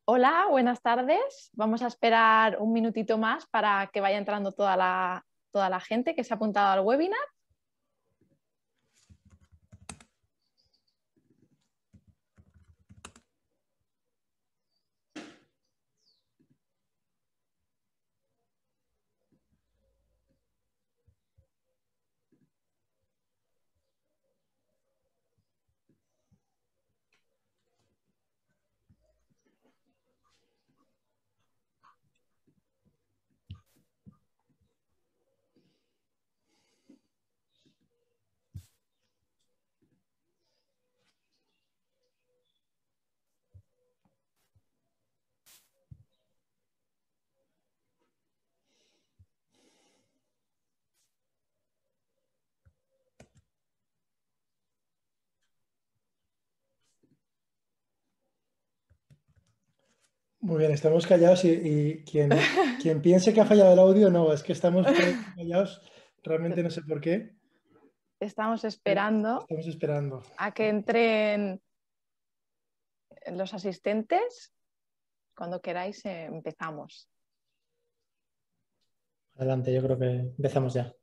Hola, buenas tardes. Vamos a esperar un minutito más para que vaya entrando toda la gente que se ha apuntado al webinar. Muy bien, estamos callados y quien piense que ha fallado el audio, no, es que estamos todos callados, realmente no sé por qué, Estamos pero esperando estamos esperando. a que entren los asistentes. Cuando queráis, empezamos. Adelante, yo creo que empezamos ya.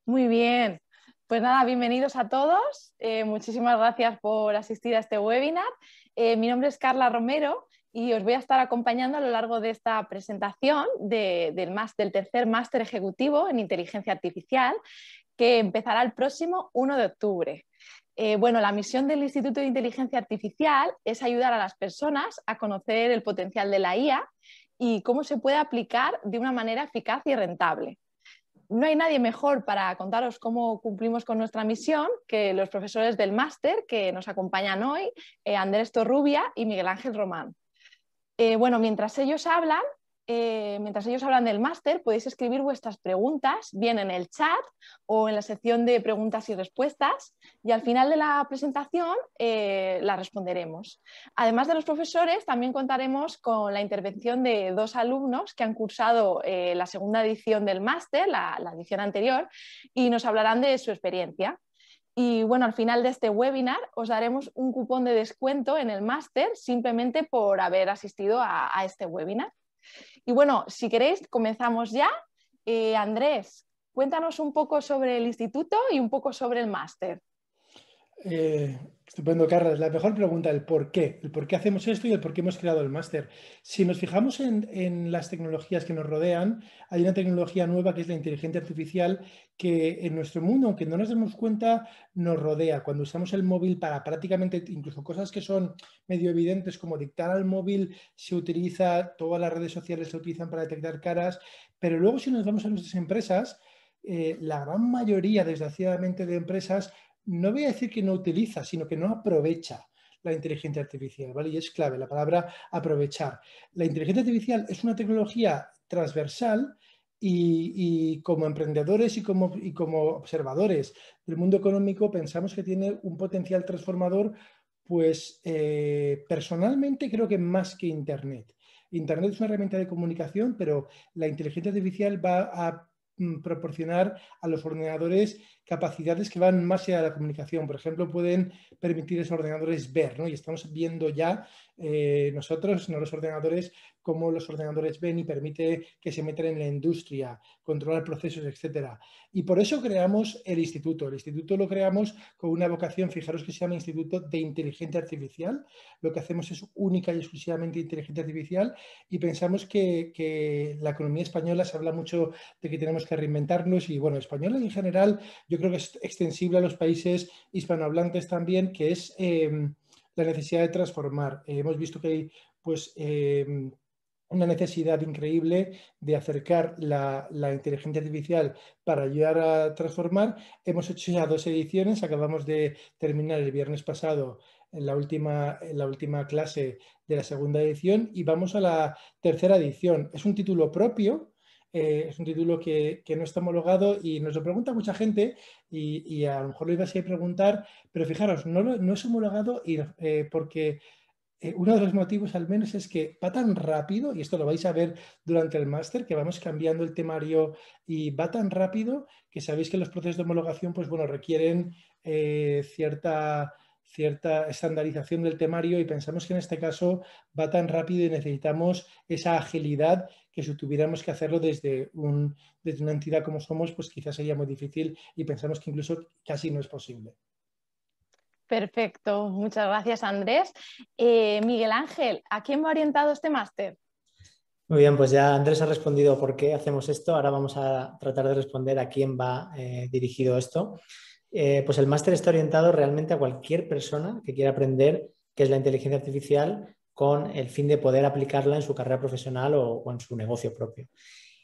Muy bien. Pues nada, bienvenidos a todos. Muchísimas gracias por asistir a este webinar. Mi nombre es Carla Romero y os voy a estar acompañando a lo largo de esta presentación del tercer máster ejecutivo en inteligencia artificial, que empezará el próximo 1 de octubre. Bueno, la misión del Instituto de Inteligencia Artificial es ayudar a las personas a conocer el potencial de la IA y cómo se puede aplicar de una manera eficaz y rentable. No hay nadie mejor para contaros cómo cumplimos con nuestra misión que los profesores del máster que nos acompañan hoy, Andrés Torrubia y Miguel Ángel Román. Bueno, mientras ellos hablan del máster, podéis escribir vuestras preguntas bien en el chat o en la sección de preguntas y respuestas, y al final de la presentación las responderemos. Además de los profesores, también contaremos con la intervención de dos alumnos que han cursado la segunda edición del máster, la edición anterior, y nos hablarán de su experiencia. Y bueno, al final de este webinar os daremos un cupón de descuento en el máster simplemente por haber asistido a este webinar. Y bueno, si queréis, comenzamos ya. Andrés, cuéntanos un poco sobre el instituto y un poco sobre el máster. Estupendo, Carlos. La mejor pregunta, el por qué hacemos esto y el por qué hemos creado el máster. Si nos fijamos en las tecnologías que nos rodean, hay una tecnología nueva que es la inteligencia artificial que en nuestro mundo, aunque no nos demos cuenta, nos rodea. Cuando usamos el móvil para prácticamente, incluso cosas que son medio evidentes como dictar al móvil, se utiliza, todas las redes sociales se utilizan para detectar caras, pero luego si nos vamos a nuestras empresas, la gran mayoría, desgraciadamente, de empresas no voy a decir que no utiliza, sino que no aprovecha la inteligencia artificial, ¿vale? Y es clave la palabra aprovechar. La inteligencia artificial es una tecnología transversal y como emprendedores y como observadores del mundo económico pensamos que tiene un potencial transformador, pues personalmente creo que más que Internet. Internet es una herramienta de comunicación, pero la inteligencia artificial va a proporcionar a los ordenadores capacidades que van más allá de la comunicación. Por ejemplo, pueden permitir a esos ordenadores ver, ¿no? Y estamos viendo ya nosotros, no los ordenadores, cómo los ordenadores ven y permite que se metan en la industria, controlar procesos, etcétera. Y por eso creamos el instituto. El instituto lo creamos con una vocación, fijaros que se llama Instituto de Inteligencia Artificial. Lo que hacemos es única y exclusivamente inteligencia artificial y pensamos que la economía española se habla mucho de que tenemos que reinventarnos y, bueno, española en general, yo creo que es extensible a los países hispanohablantes también, que es la necesidad de transformar. Hemos visto que hay, pues, una necesidad increíble de acercar la inteligencia artificial para ayudar a transformar. Hemos hecho ya 2 ediciones, acabamos de terminar el viernes pasado en la última clase de la segunda edición y vamos a la tercera edición. Es un título propio. Es un título que no está homologado y nos lo pregunta mucha gente y a lo mejor lo ibas a preguntar, pero fijaros, no es homologado porque uno de los motivos al menos es que va tan rápido, y esto lo vais a ver durante el máster, que vamos cambiando el temario y va tan rápido que sabéis que los procesos de homologación pues bueno, requieren cierta cierta estandarización del temario y pensamos que en este caso va tan rápido y necesitamos esa agilidad que si tuviéramos que hacerlo desde una entidad como somos, pues quizás sería muy difícil y pensamos que incluso casi no es posible. Perfecto, muchas gracias Andrés. Miguel Ángel, ¿a quién va orientado este máster? Muy bien, pues ya Andrés ha respondido por qué hacemos esto. Ahora vamos a tratar de responder a quién va dirigido esto. Pues el máster está orientado realmente a cualquier persona que quiera aprender qué es la inteligencia artificial con el fin de poder aplicarla en su carrera profesional o en su negocio propio.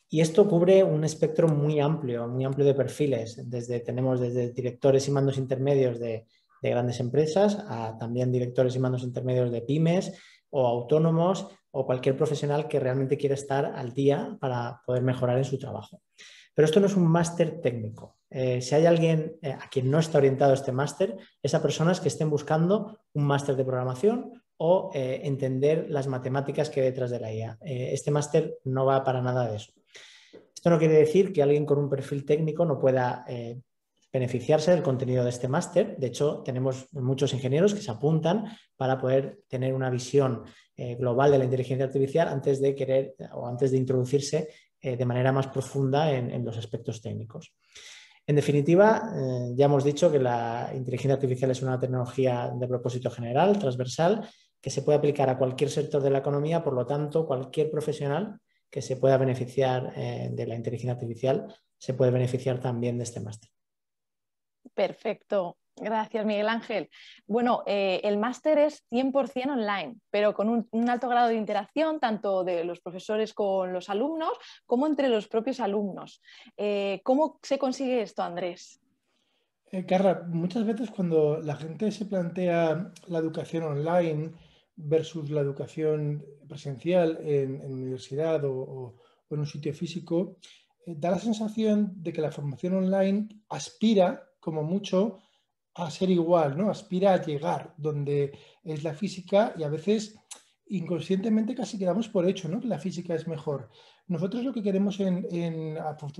Y esto cubre un espectro muy amplio de perfiles. Tenemos desde directores y mandos intermedios de grandes empresas a también directores y mandos intermedios de pymes o autónomos o cualquier profesional que realmente quiera estar al día para poder mejorar en su trabajo. Pero esto no es un máster técnico. Si hay alguien a quien no está orientado este máster, es a personas que estén buscando un máster de programación o entender las matemáticas que hay detrás de la IA. Este máster no va para nada de eso. Esto no quiere decir que alguien con un perfil técnico no pueda beneficiarse del contenido de este máster. De hecho, tenemos muchos ingenieros que se apuntan para poder tener una visión global de la inteligencia artificial antes de querer o antes de introducirse de manera más profunda en los aspectos técnicos. En definitiva, ya hemos dicho que la inteligencia artificial es una tecnología de propósito general, transversal, que se puede aplicar a cualquier sector de la economía. Por lo tanto, cualquier profesional que se pueda beneficiar de la inteligencia artificial se puede beneficiar también de este máster. Perfecto, gracias Miguel Ángel. Bueno, el máster es 100% online, pero con un alto grado de interacción tanto de los profesores con los alumnos como entre los propios alumnos. ¿Cómo se consigue esto, Andrés? Carla, muchas veces cuando la gente se plantea la educación online versus la educación presencial en universidad o en un sitio físico, da la sensación de que la formación online aspira, como mucho, a ser igual, ¿no? Aspira a llegar donde es la física y a veces inconscientemente casi quedamos por hecho, ¿no? Que la física es mejor. Nosotros lo que queremos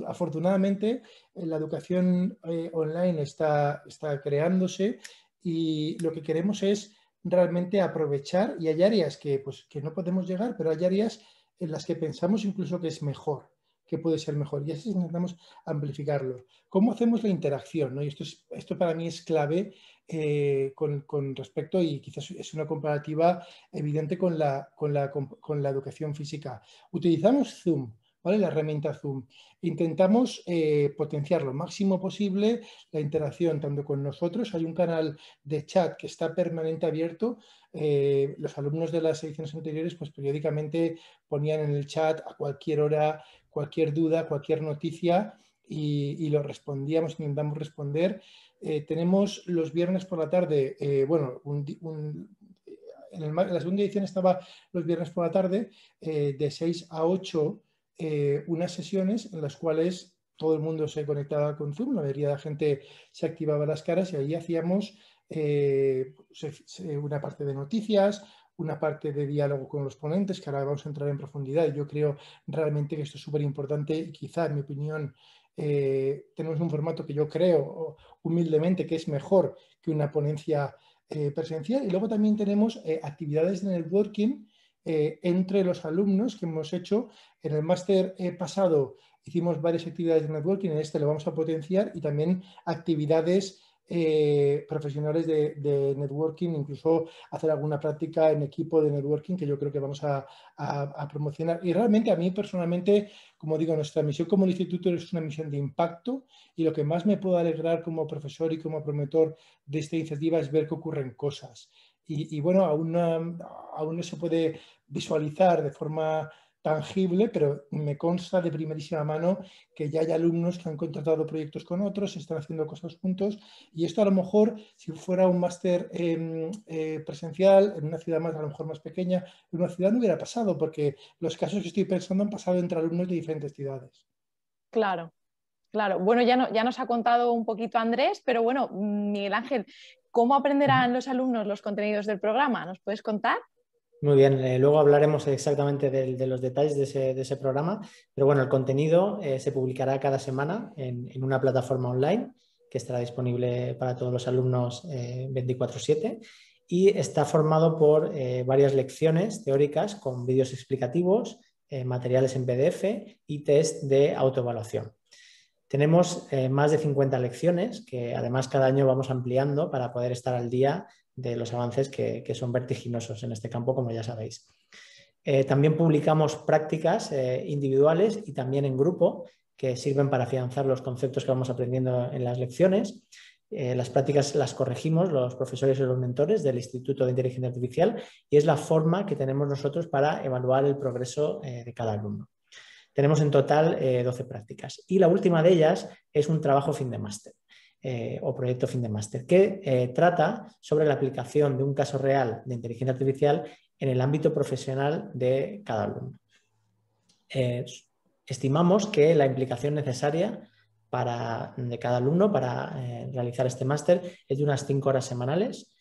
afortunadamente, la educación online está creándose y lo que queremos es realmente aprovechar y hay áreas pues, que no podemos llegar, pero hay áreas en las que pensamos incluso que es mejor, que puede ser mejor y así intentamos amplificarlo. ¿Cómo hacemos la interacción? ¿No? Y esto para mí es clave con respecto, y quizás es una comparativa evidente con la educación física. Utilizamos Zoom, ¿vale? La herramienta Zoom. Intentamos potenciar lo máximo posible la interacción tanto con nosotros. Hay un canal de chat que está permanente abierto. Los alumnos de las ediciones anteriores pues periódicamente ponían en el chat a cualquier hora, cualquier duda, cualquier noticia y lo respondíamos, intentamos responder. Tenemos los viernes por la tarde, en la segunda edición estaba los viernes por la tarde, de 6 a 8, unas sesiones en las cuales todo el mundo se conectaba con Zoom, la mayoría de la gente se activaba las caras y ahí hacíamos una parte de noticias, una parte de diálogo con los ponentes, que ahora vamos a entrar en profundidad. Y yo creo realmente que esto es súper importante y quizá, en mi opinión, tenemos un formato que yo creo humildemente que es mejor que una ponencia presencial. Y luego también tenemos actividades de networking entre los alumnos que hemos hecho. En el máster pasado hicimos varias actividades de networking, en este lo vamos a potenciar y también actividades profesionales de networking, incluso hacer alguna práctica en equipo de networking que yo creo que vamos a promocionar. Y realmente a mí personalmente, como digo, nuestra misión como instituto es una misión de impacto y lo que más me puedo alegrar como profesor y como promotor de esta iniciativa es ver que ocurren cosas. Y bueno, aún no se puede visualizar de forma tangible, pero me consta de primerísima mano que ya hay alumnos que han contratado proyectos con otros, están haciendo cosas juntos y esto a lo mejor, si fuera un máster presencial en una ciudad más, a lo mejor más pequeña, en una ciudad no hubiera pasado, porque los casos que estoy pensando han pasado entre alumnos de diferentes ciudades. Claro, claro. Bueno, ya nos ha contado un poquito Andrés, pero bueno, Miguel Ángel, ¿cómo aprenderán los alumnos los contenidos del programa? ¿Nos puedes contar? Muy bien, luego hablaremos exactamente de los detalles de ese programa, pero bueno, el contenido se publicará cada semana en una plataforma online que estará disponible para todos los alumnos 24/7 y está formado por varias lecciones teóricas con vídeos explicativos, materiales en PDF y test de autoevaluación. Tenemos más de 50 lecciones que además cada año vamos ampliando para poder estar al día de los avances que son vertiginosos en este campo, como ya sabéis. También publicamos prácticas individuales y también en grupo que sirven para afianzar los conceptos que vamos aprendiendo en las lecciones. Las prácticas las corregimos los profesores y los mentores del Instituto de Inteligencia Artificial y es la forma que tenemos nosotros para evaluar el progreso de cada alumno. Tenemos en total 12 prácticas y la última de ellas es un trabajo fin de máster o proyecto fin de máster que trata sobre la aplicación de un caso real de inteligencia artificial en el ámbito profesional de cada alumno. Estimamos que la implicación necesaria de cada alumno para realizar este máster es de unas 5 horas semanales,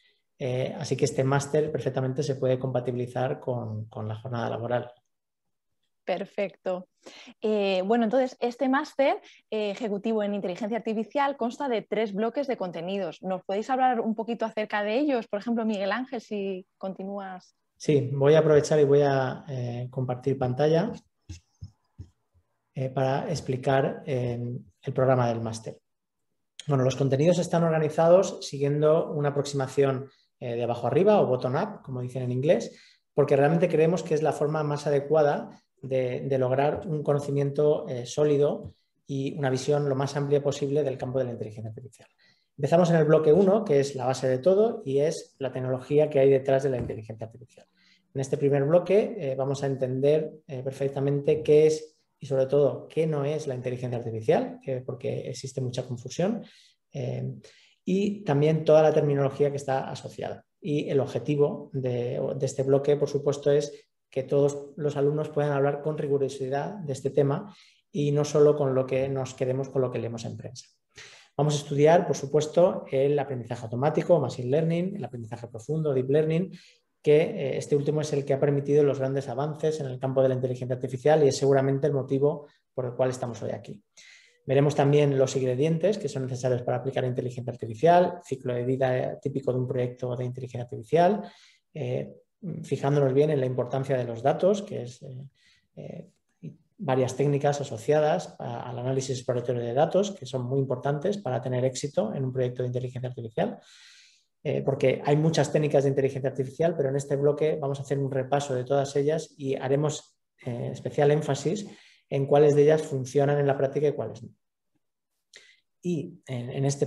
así que este máster perfectamente se puede compatibilizar con la jornada laboral. Perfecto. Bueno, entonces este máster ejecutivo en inteligencia artificial consta de 3 bloques de contenidos. ¿Nos podéis hablar un poquito acerca de ellos? Por ejemplo, Miguel Ángel, si continúas. Sí, voy a aprovechar y voy a compartir pantalla para explicar el programa del máster. Bueno, los contenidos están organizados siguiendo una aproximación de abajo arriba o bottom-up, como dicen en inglés, porque realmente creemos que es la forma más adecuada de lograr un conocimiento sólido y una visión lo más amplia posible del campo de la inteligencia artificial. Empezamos en el bloque 1, que es la base de todo y es la tecnología que hay detrás de la inteligencia artificial. En este primer bloque vamos a entender perfectamente qué es y sobre todo qué no es la inteligencia artificial, porque existe mucha confusión, y también toda la terminología que está asociada. Y el objetivo de este bloque, por supuesto, es que todos los alumnos puedan hablar con rigurosidad de este tema y no solo con lo que nos quedemos con lo que leemos en prensa. Vamos a estudiar, por supuesto, el aprendizaje automático, Machine Learning, el aprendizaje profundo, Deep Learning, que este último es el que ha permitido los grandes avances en el campo de la inteligencia artificial y es seguramente el motivo por el cual estamos hoy aquí. Veremos también los ingredientes que son necesarios para aplicar inteligencia artificial, ciclo de vida típico de un proyecto de inteligencia artificial, fijándonos bien en la importancia de los datos, que es varias técnicas asociadas al análisis exploratorio de datos, que son muy importantes para tener éxito en un proyecto de inteligencia artificial. Porque hay muchas técnicas de inteligencia artificial, pero en este bloque vamos a hacer un repaso de todas ellas y haremos especial énfasis en cuáles de ellas funcionan en la práctica y cuáles no. Y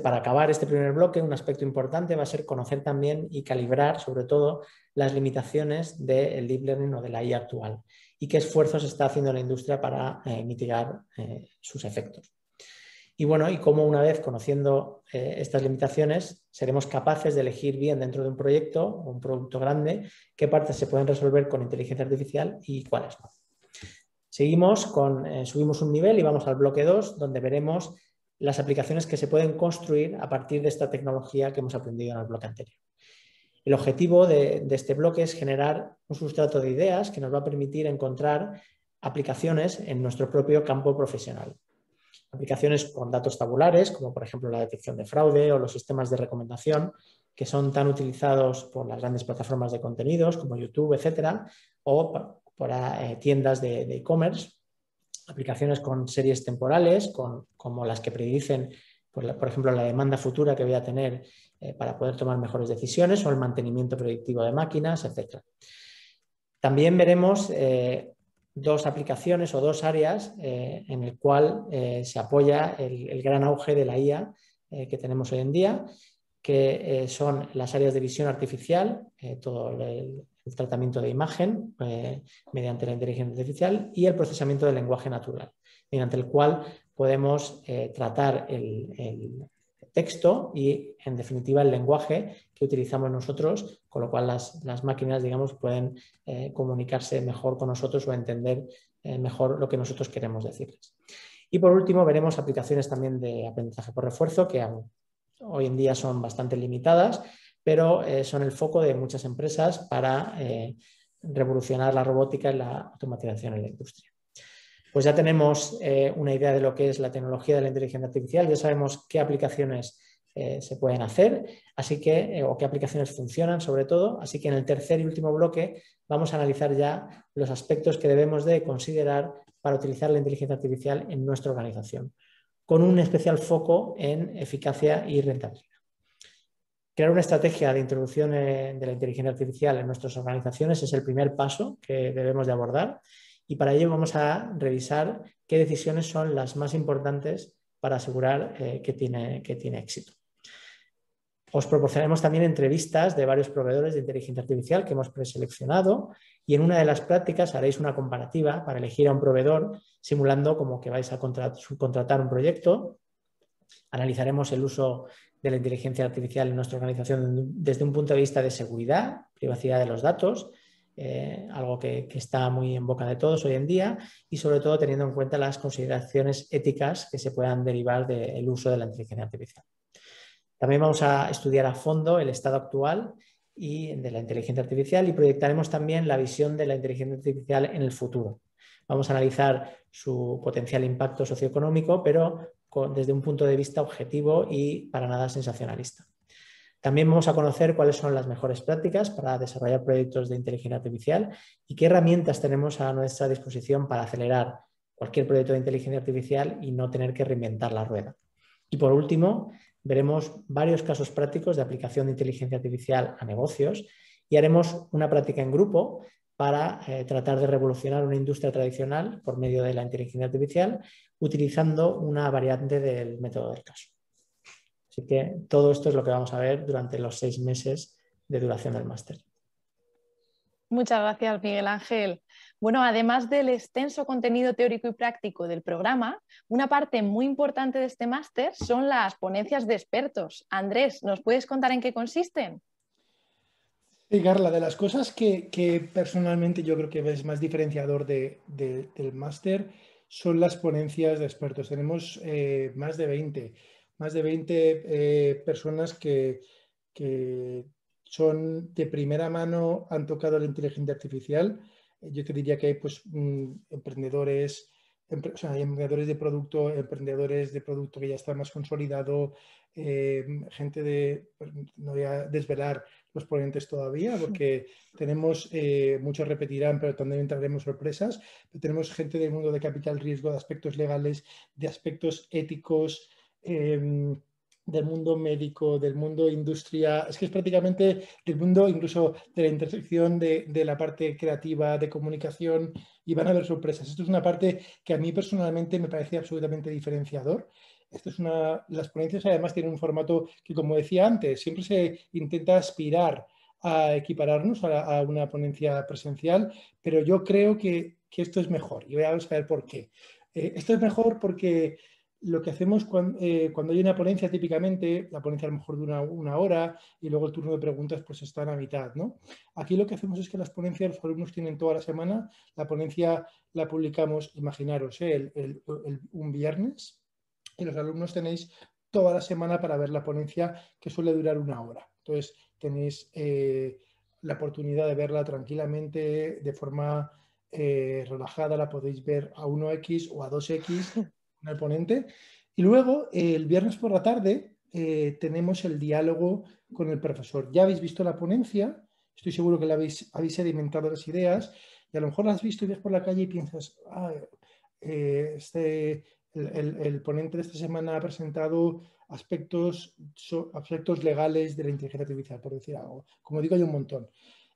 para acabar este primer bloque, un aspecto importante va a ser conocer también y calibrar, sobre todo, las limitaciones del Deep Learning o de la IA actual y qué esfuerzos está haciendo la industria para mitigar sus efectos. Y bueno, y cómo una vez conociendo estas limitaciones seremos capaces de elegir bien dentro de un proyecto o un producto grande qué partes se pueden resolver con inteligencia artificial y cuáles no. Seguimos subimos un nivel y vamos al bloque 2, donde veremos las aplicaciones que se pueden construir a partir de esta tecnología que hemos aprendido en el bloque anterior. El objetivo de este bloque es generar un sustrato de ideas que nos va a permitir encontrar aplicaciones en nuestro propio campo profesional. Aplicaciones con datos tabulares, como por ejemplo la detección de fraude o los sistemas de recomendación, que son tan utilizados por las grandes plataformas de contenidos como YouTube, etcétera, o para tiendas de e-commerce. Aplicaciones con series temporales, como las que predicen, por ejemplo, la demanda futura que voy a tener para poder tomar mejores decisiones o el mantenimiento predictivo de máquinas, etcétera. También veremos 2 aplicaciones o 2 áreas en el cual se apoya el gran auge de la IA que tenemos hoy en día, que son las áreas de visión artificial, todo el tratamiento de imagen mediante la inteligencia artificial y el procesamiento del lenguaje natural, mediante el cual podemos tratar el texto y, en definitiva, el lenguaje que utilizamos nosotros, con lo cual las máquinas, digamos, pueden comunicarse mejor con nosotros o entender mejor lo que nosotros queremos decirles. Y por último, veremos aplicaciones también de aprendizaje por refuerzo, que hoy en día son bastante limitadas, pero son el foco de muchas empresas para revolucionar la robótica y la automatización en la industria. Pues ya tenemos una idea de lo que es la tecnología de la inteligencia artificial, ya sabemos qué aplicaciones se pueden hacer, así que, o qué aplicaciones funcionan sobre todo, así que en el tercer y último bloque vamos a analizar ya los aspectos que debemos de considerar para utilizar la inteligencia artificial en nuestra organización, con un especial foco en eficacia y rentabilidad. Crear una estrategia de introducción de la inteligencia artificial en nuestras organizaciones es el primer paso que debemos de abordar y para ello vamos a revisar qué decisiones son las más importantes para asegurar que tiene éxito. Os proporcionaremos también entrevistas de varios proveedores de inteligencia artificial que hemos preseleccionado y en una de las prácticas haréis una comparativa para elegir a un proveedor simulando como que vais a subcontratar un proyecto. Analizaremos el uso de la inteligencia artificial en nuestra organización desde un punto de vista de seguridad, privacidad de los datos, algo que está muy en boca de todos hoy en día y sobre todo teniendo en cuenta las consideraciones éticas que se puedan derivar del uso de la inteligencia artificial. También vamos a estudiar a fondo el estado actual de la inteligencia artificial y proyectaremos también la visión de la inteligencia artificial en el futuro. Vamos a analizar su potencial impacto socioeconómico, pero desde un punto de vista objetivo y para nada sensacionalista. También vamos a conocer cuáles son las mejores prácticas para desarrollar proyectos de inteligencia artificial y qué herramientas tenemos a nuestra disposición para acelerar cualquier proyecto de inteligencia artificial y no tener que reinventar la rueda. Y por último, veremos varios casos prácticos de aplicación de inteligencia artificial a negocios y haremos una práctica en grupo para tratar de revolucionar una industria tradicional por medio de la inteligencia artificial utilizando una variante del método del caso. Así que todo esto es lo que vamos a ver durante los 6 meses de duración del máster. Muchas gracias, Miguel Ángel. Bueno, además del extenso contenido teórico y práctico del programa, una parte muy importante de este máster son las ponencias de expertos. Andrés, ¿nos puedes contar en qué consisten? Sí, Carla, de las cosas que personalmente yo creo que es más diferenciador del máster son las ponencias de expertos. Tenemos más de 20 personas que son de primera mano, han tocado la inteligencia artificial. Yo te diría que hay pues, emprendedores, o sea, hay emprendedores de producto que ya está más consolidado, gente no voy a desvelar los ponentes todavía porque tenemos, muchos repetirán, pero también entraremos sorpresas, pero tenemos gente del mundo de capital riesgo, de aspectos legales, de aspectos éticos, del mundo médico, del mundo industria, es que es prácticamente del mundo incluso de la intersección de la parte creativa, de comunicación, y van a haber sorpresas. Esto es una parte que a mí personalmente me parece absolutamente diferenciador. Las ponencias además tienen un formato que, como decía antes, siempre se intenta aspirar a equipararnos a una ponencia presencial, pero yo creo que esto es mejor y vamos a ver por qué. Esto es mejor porque lo que hacemos cuando hay una ponencia, típicamente, la ponencia a lo mejor dura una hora y luego el turno de preguntas pues están a mitad, ¿no? Aquí lo que hacemos es que las ponencias los alumnos tienen toda la semana, la ponencia la publicamos, imaginaros, un viernes y los alumnos tenéis toda la semana para ver la ponencia que suele durar una hora. Entonces tenéis la oportunidad de verla tranquilamente, de forma relajada, la podéis ver a 1x o a 2x con el ponente. Y luego, el viernes por la tarde, tenemos el diálogo con el profesor. Ya habéis visto la ponencia, estoy seguro que habéis sedimentado las ideas y a lo mejor las has visto y ves por la calle y piensas, el ponente de esta semana ha presentado aspectos legales de la inteligencia artificial, por decir algo. Como digo, hay un montón.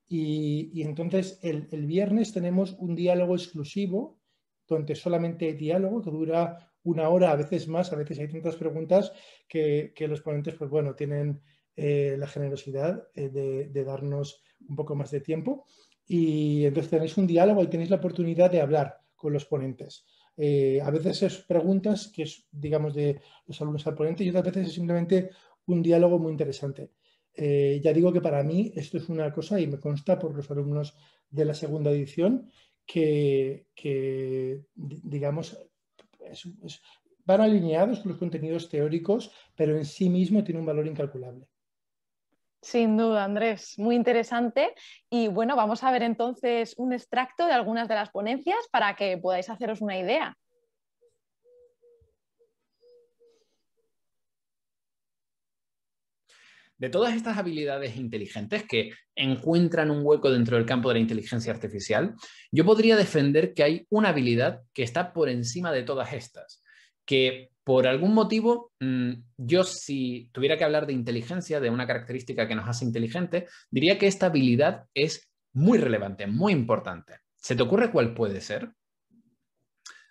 Y entonces el viernes tenemos un diálogo exclusivo, donde solamente hay diálogo, que dura una hora, a veces más, a veces hay tantas preguntas que los ponentes, pues bueno, tienen la generosidad de darnos un poco más de tiempo. Y entonces tenéis un diálogo y tenéis la oportunidad de hablar con los ponentes. A veces es preguntas que es, digamos, de los alumnos al ponente y otras veces es simplemente un diálogo muy interesante. Ya digo que para mí esto es una cosa, y me consta por los alumnos de la segunda edición, que digamos, van alineados con los contenidos teóricos, pero en sí mismo tiene un valor incalculable. Sin duda, Andrés, muy interesante. Y bueno, vamos a ver entonces un extracto de algunas de las ponencias para que podáis haceros una idea. De todas estas habilidades inteligentes que encuentran un hueco dentro del campo de la inteligencia artificial, yo podría defender que hay una habilidad que está por encima de todas estas, que por algún motivo, yo si tuviera que hablar de inteligencia, de una característica que nos hace inteligentes, diría que esta habilidad es muy relevante, muy importante. ¿Se te ocurre cuál puede ser?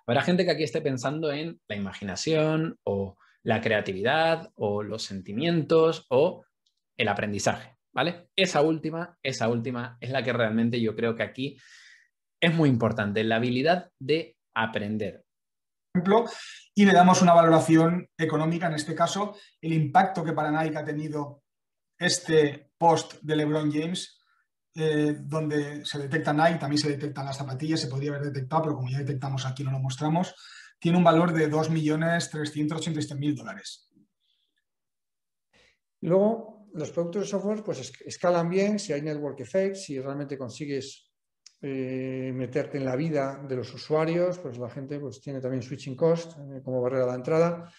Habrá gente que aquí esté pensando en la imaginación o la creatividad o los sentimientos o el aprendizaje, ¿vale? Esa última es la que realmente yo creo que aquí es muy importante, la habilidad de aprender. Y le damos una valoración económica, en este caso, el impacto que para Nike ha tenido este post de LeBron James, donde se detecta Nike, también se detectan las zapatillas, se podría haber detectado, pero como ya detectamos aquí no lo mostramos, tiene un valor de $2.387.000. Luego, los productos de software pues escalan bien si hay network effects, si realmente consigues meterte en la vida de los usuarios, pues la gente pues tiene también switching cost como barrera de entrada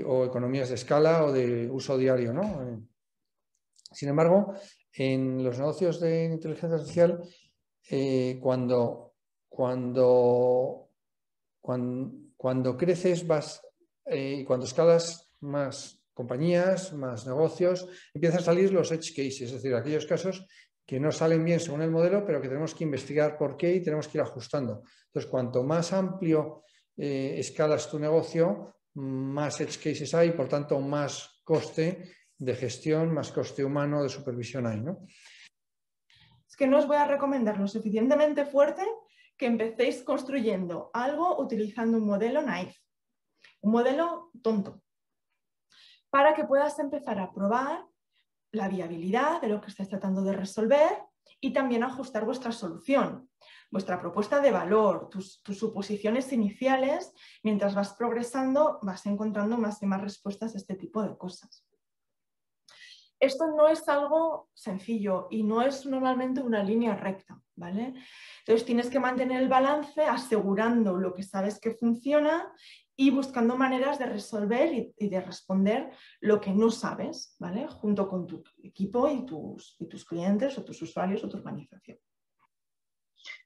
o economías de escala o de uso diario, ¿no? Sin embargo, en los negocios de inteligencia artificial, cuando creces y cuando escalas más compañías, más negocios, empiezan a salir los edge cases, es decir, aquellos casos que no salen bien según el modelo, pero que tenemos que investigar por qué y tenemos que ir ajustando. Entonces, cuanto más amplio escalas tu negocio, más edge cases hay, por tanto, más coste de gestión, más coste humano de supervisión hay, ¿no? Es que no os voy a recomendar lo suficientemente fuerte que empecéis construyendo algo utilizando un modelo naive, un modelo tonto, para que puedas empezar a probar la viabilidad de lo que estáis tratando de resolver y también ajustar vuestra solución, vuestra propuesta de valor, tus suposiciones iniciales. Mientras vas progresando, vas encontrando más y más respuestas a este tipo de cosas. Esto no es algo sencillo y no es normalmente una línea recta, ¿vale? Entonces tienes que mantener el balance asegurando lo que sabes que funciona y buscando maneras de resolver y de responder lo que no sabes, ¿vale? Junto con tu equipo y tus clientes o tus usuarios o tu organización.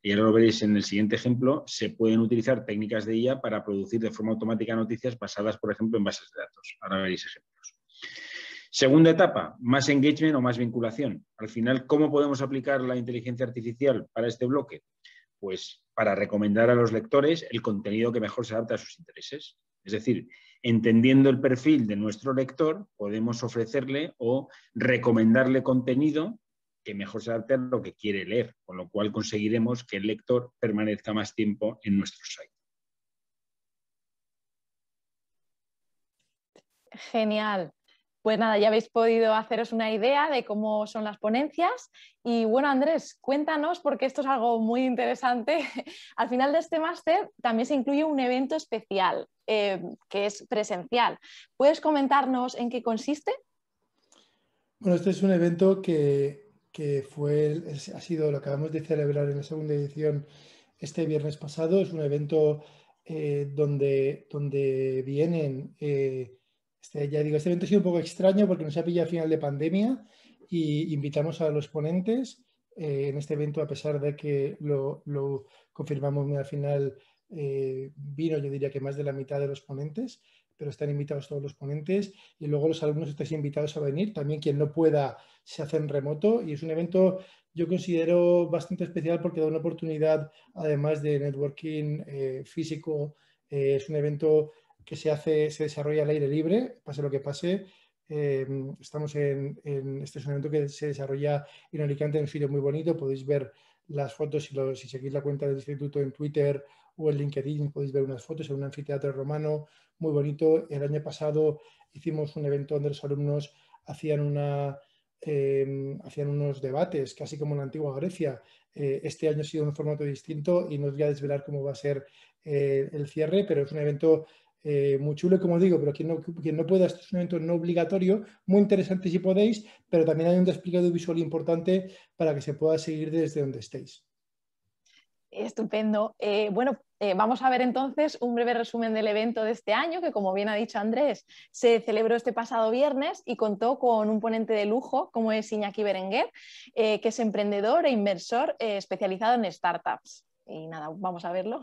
Y ahora lo veréis en el siguiente ejemplo, se pueden utilizar técnicas de IA para producir de forma automática noticias basadas, por ejemplo, en bases de datos. Ahora veréis ejemplos. Segunda etapa, más engagement o más vinculación. Al final, ¿cómo podemos aplicar la inteligencia artificial para este bloque? Pues para recomendar a los lectores el contenido que mejor se adapte a sus intereses. Es decir, entendiendo el perfil de nuestro lector, podemos ofrecerle o recomendarle contenido que mejor se adapte a lo que quiere leer, con lo cual conseguiremos que el lector permanezca más tiempo en nuestro site. Genial. Pues nada, ya habéis podido haceros una idea de cómo son las ponencias. Y bueno, Andrés, cuéntanos, porque esto es algo muy interesante. Al final de este máster también se incluye un evento especial, que es presencial. ¿Puedes comentarnos en qué consiste? Bueno, este es un evento que ha sido, lo acabamos de celebrar en la segunda edición este viernes pasado. Es un evento donde vienen... este evento ha sido un poco extraño porque nos ha pillado a final de pandemia y invitamos a los ponentes en este evento, a pesar de que lo confirmamos al final, vino, yo diría que más de la mitad de los ponentes, pero están invitados todos los ponentes y luego los alumnos estáis invitados a venir. También quien no pueda se hace en remoto y es un evento yo considero bastante especial porque da una oportunidad, además de networking físico, es un evento que se desarrolla al aire libre, pase lo que pase. Este es un evento que se desarrolla en Alicante, en un sitio muy bonito. Podéis ver las fotos si seguís la cuenta del instituto en Twitter o en LinkedIn, podéis ver unas fotos en un anfiteatro romano muy bonito. El año pasado hicimos un evento donde los alumnos hacían unos debates, casi como en la antigua Grecia. Este año ha sido un formato distinto y no os voy a desvelar cómo va a ser el cierre, pero es un evento muy chulo, como digo, pero quien no pueda, esto es un evento no obligatorio, muy interesante si podéis, pero también hay un despliegue visual importante para que se pueda seguir desde donde estéis. Estupendo. Vamos a ver entonces un breve resumen del evento de este año, que como bien ha dicho Andrés, se celebró este pasado viernes y contó con un ponente de lujo como es Iñaki Berenguer, que es emprendedor e inversor especializado en startups. Y nada, vamos a verlo.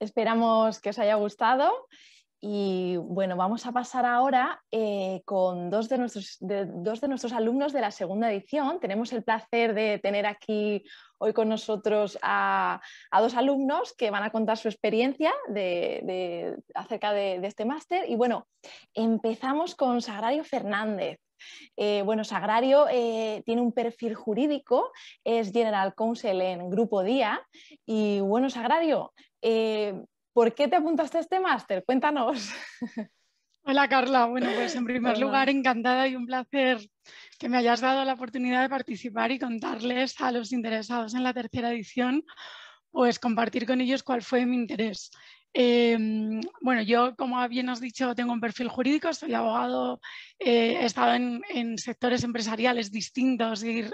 Esperamos que os haya gustado y bueno, vamos a pasar ahora con dos de nuestros alumnos de la segunda edición. Tenemos el placer de tener aquí hoy con nosotros a dos alumnos que van a contar su experiencia acerca de este máster. Y bueno, empezamos con Sagrario Fernández. Sagrario tiene un perfil jurídico, es General Counsel en Grupo Día. Y bueno, Sagrario, ¿por qué te apuntaste a este máster? Cuéntanos. Hola Carla, bueno pues en primer lugar encantada y un placer que me hayas dado la oportunidad de participar y contarles a los interesados en la tercera edición, pues compartir con ellos cuál fue mi interés. Yo, como bien has dicho, tengo un perfil jurídico, soy abogado, he estado en sectores empresariales distintos y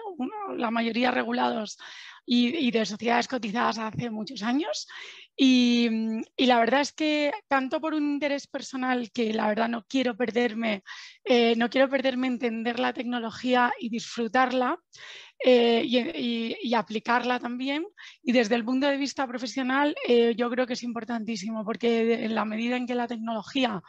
la mayoría regulados y de sociedades cotizadas hace muchos años. Y la verdad es que tanto por un interés personal que la verdad no quiero perderme entender la tecnología y disfrutarla, y aplicarla también, y desde el punto de vista profesional yo creo que es importantísimo porque en la medida en que la tecnología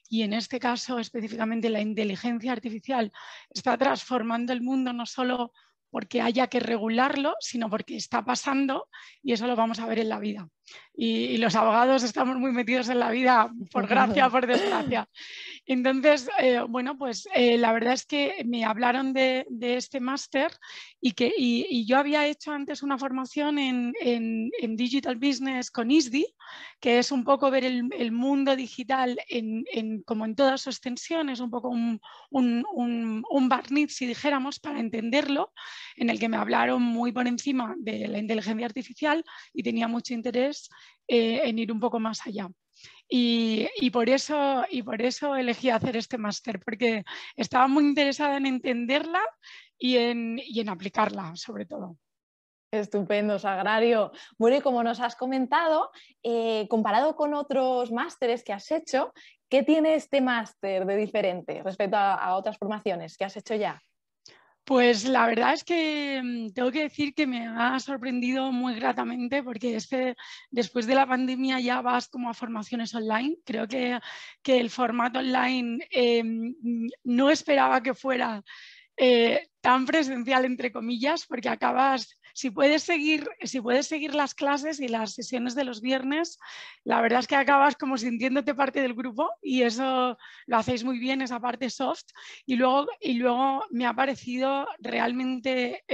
y en este caso específicamente la inteligencia artificial está transformando el mundo, no solo porque haya que regularlo, sino porque está pasando, y eso lo vamos a ver en la vida. Y los abogados estamos muy metidos en la vida, por gracia o por desgracia. Entonces, la verdad es que me hablaron de este máster y yo había hecho antes una formación en Digital Business con ISDI, que es un poco ver el mundo digital como en toda su extensión, es un poco un barniz, si dijéramos, para entenderlo, en el que me hablaron muy por encima de la inteligencia artificial y tenía mucho interés en ir un poco más allá. Y por eso elegí hacer este máster, porque estaba muy interesada en entenderla y en aplicarla, sobre todo. Estupendo, Sagrario. Bueno, y como nos has comentado, comparado con otros másteres que has hecho, ¿qué tiene este máster de diferente respecto a otras formaciones que has hecho ya? Pues la verdad es que tengo que decir que me ha sorprendido muy gratamente porque después de la pandemia ya vas como a formaciones online. Creo que el formato online no esperaba que fuera tan presencial, entre comillas, porque acabas, si puedes seguir las clases y las sesiones de los viernes, la verdad es que acabas como sintiéndote parte del grupo y eso lo hacéis muy bien, esa parte soft. Y luego me ha parecido realmente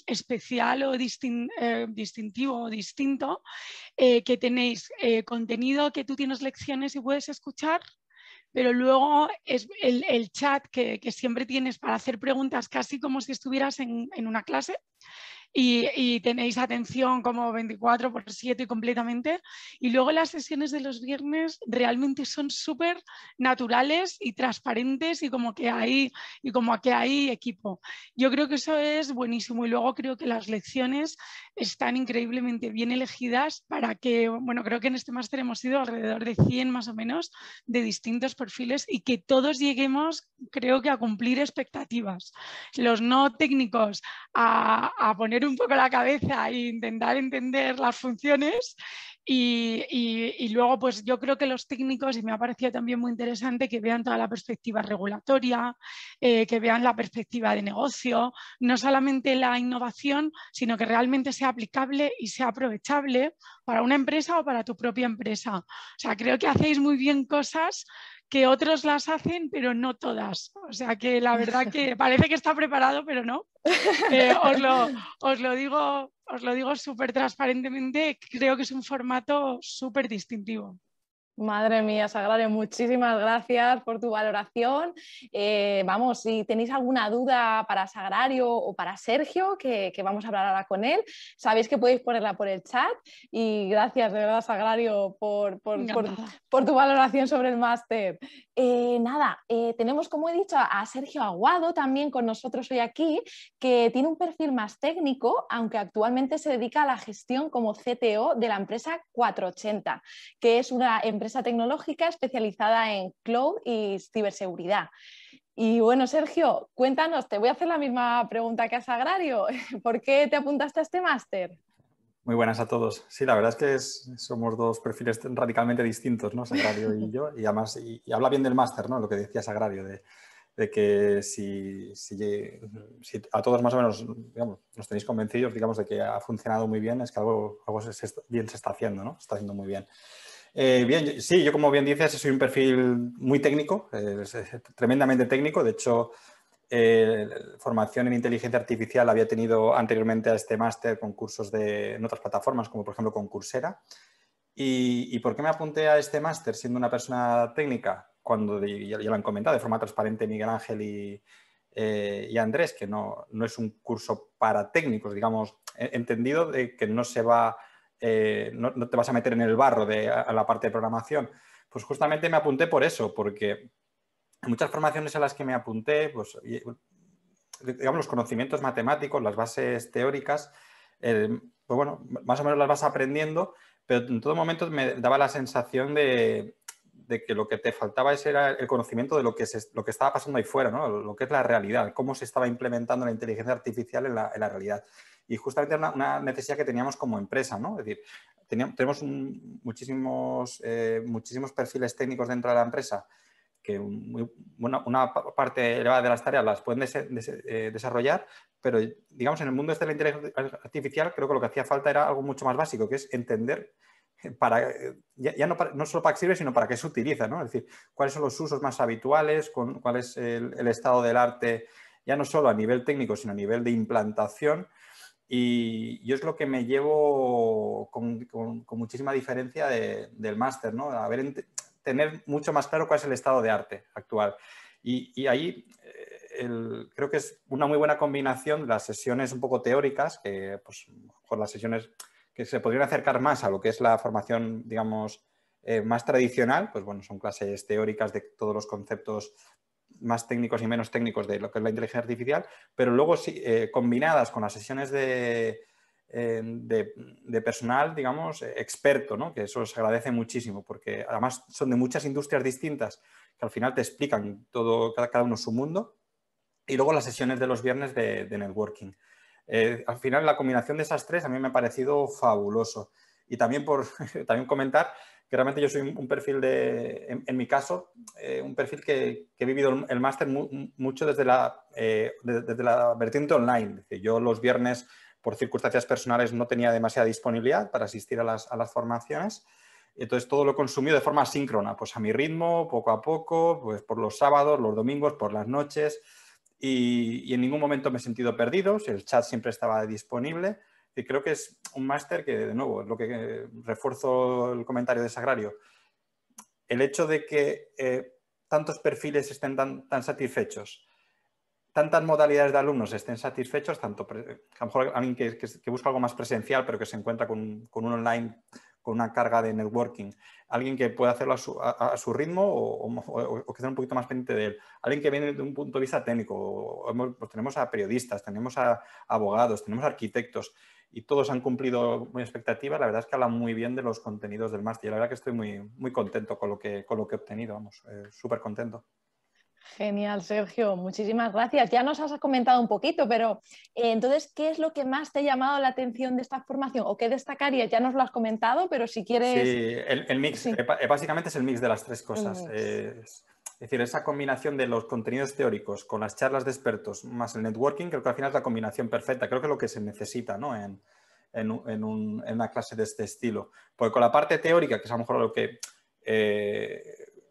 especial o distintivo o distinto que tenéis contenido, que tú tienes lecciones y puedes escuchar, pero luego es el chat que siempre tienes para hacer preguntas casi como si estuvieras en una clase. Y tenéis atención como 24/7 completamente. Y luego las sesiones de los viernes realmente son súper naturales y transparentes y como que hay equipo. Yo creo que eso es buenísimo y luego creo que las lecciones están increíblemente bien elegidas para que, bueno, creo que en este máster hemos sido alrededor de 100 más o menos de distintos perfiles y que todos lleguemos, creo que a cumplir expectativas. Los no técnicos a poner un poco la cabeza e intentar entender las funciones y luego pues yo creo que los técnicos, y me ha parecido también muy interesante que vean toda la perspectiva regulatoria, que vean la perspectiva de negocio, no solamente la innovación, sino que realmente sea aplicable y sea aprovechable para una empresa o para tu propia empresa. O sea, creo que hacéis muy bien cosas que otros las hacen, pero no todas. O sea que la verdad que parece que está preparado, pero no. Os lo digo súper transparentemente, creo que es un formato súper distintivo. Madre mía, Sagrario, muchísimas gracias por tu valoración. Vamos, si tenéis alguna duda para Sagrario o para Sergio, que vamos a hablar ahora con él, sabéis que podéis ponerla por el chat. Y gracias, de verdad, Sagrario, por tu valoración sobre el máster. Tenemos, como he dicho, a Sergio Aguado también con nosotros hoy aquí, que tiene un perfil más técnico, aunque actualmente se dedica a la gestión como CTO de la empresa 480, que es una empresa tecnológica especializada en cloud y ciberseguridad. Y bueno, Sergio, cuéntanos, te voy a hacer la misma pregunta que a Sagrario. ¿Por qué te apuntaste a este máster? Muy buenas a todos. Sí, la verdad es que somos dos perfiles radicalmente distintos, ¿no? Sagrario y yo. Y además, y habla bien del máster, ¿no? Lo que decía Sagrario, de que si a todos más o menos, digamos, nos tenéis convencidos, digamos, de que ha funcionado muy bien, es que algo bien se está haciendo, ¿no? Se está haciendo muy bien. Bien, sí, yo como bien dices, soy un perfil muy técnico, tremendamente técnico. De hecho, formación en inteligencia artificial había tenido anteriormente a este máster con cursos en otras plataformas, como por ejemplo con Coursera. ¿Y por qué me apunté a este máster siendo una persona técnica? Cuando ya lo han comentado de forma transparente Miguel Ángel y Andrés, que no es un curso para técnicos, digamos, entendido de que no se va... no te vas a meter en el barro a la parte de programación. Pues justamente me apunté por eso, porque en muchas formaciones a las que me apunté, pues digamos los conocimientos matemáticos, las bases teóricas, pues bueno, más o menos las vas aprendiendo, pero en todo momento me daba la sensación de que lo que te faltaba era el conocimiento de lo que estaba pasando ahí fuera, ¿no? Lo que es la realidad, cómo se estaba implementando la inteligencia artificial en la realidad. Y justamente era una necesidad que teníamos como empresa, ¿no? Es decir, tenemos muchísimos perfiles técnicos dentro de la empresa que una parte elevada de las tareas las pueden desarrollar, pero digamos en el mundo de la inteligencia artificial creo que lo que hacía falta era algo mucho más básico, que es entender no solo para qué sirve, sino para qué se utiliza, ¿no? Es decir, cuáles son los usos más habituales, cuál es el estado del arte, ya no solo a nivel técnico, sino a nivel de implantación. Y es lo que me llevo con muchísima diferencia del máster, ¿no? Tener mucho más claro cuál es el estado de arte actual. Y ahí creo que es una muy buena combinación de las sesiones un poco teóricas, que pues mejor las sesiones que se podrían acercar más a lo que es la formación, digamos, más tradicional, pues bueno, son clases teóricas de todos los conceptos más técnicos y menos técnicos de lo que es la inteligencia artificial, pero luego sí, combinadas con las sesiones de de personal, digamos, experto, ¿no? Que eso se agradece muchísimo porque además son de muchas industrias distintas que al final te explican todo, cada uno su mundo. Y luego las sesiones de los viernes de networking. Al final la combinación de esas tres a mí me ha parecido fabuloso. Y también también comentar que realmente yo soy un perfil en mi caso, un perfil que he vivido el máster mucho desde la vertiente online. Es decir, yo los viernes, por circunstancias personales, no tenía demasiada disponibilidad para asistir a las formaciones. Entonces todo lo he consumido de forma síncrona, pues a mi ritmo, poco a poco, pues por los sábados, los domingos, por las noches. Y en ningún momento me he sentido perdido, el chat siempre estaba disponible. Y creo que es un máster que, de nuevo, es lo que refuerzo el comentario de Sagrario. El hecho de que tantos perfiles estén tan satisfechos, tantas modalidades de alumnos estén satisfechos, tanto a lo mejor alguien que busca algo más presencial, pero que se encuentra con un online, con una carga de networking, alguien que pueda hacerlo a su ritmo o que esté un poquito más pendiente de él, alguien que viene de un punto de vista técnico, pues tenemos a periodistas, tenemos a abogados, tenemos a arquitectos, y todos han cumplido muy expectativas. La verdad es que hablan muy bien de los contenidos del máster y la verdad que estoy muy contento con lo que he obtenido, vamos, súper contento. Genial, Sergio, muchísimas gracias. Ya nos has comentado un poquito, pero entonces, ¿qué es lo que más te ha llamado la atención de esta formación? ¿O qué destacarías? Ya nos lo has comentado, pero si quieres... Sí, el mix, sí. Básicamente es el mix de las tres cosas. Es decir, esa combinación de los contenidos teóricos con las charlas de expertos más el networking, creo que al final es la combinación perfecta. Creo que es lo que se necesita, ¿no? en una clase de este estilo. Porque con la parte teórica, que es a lo mejor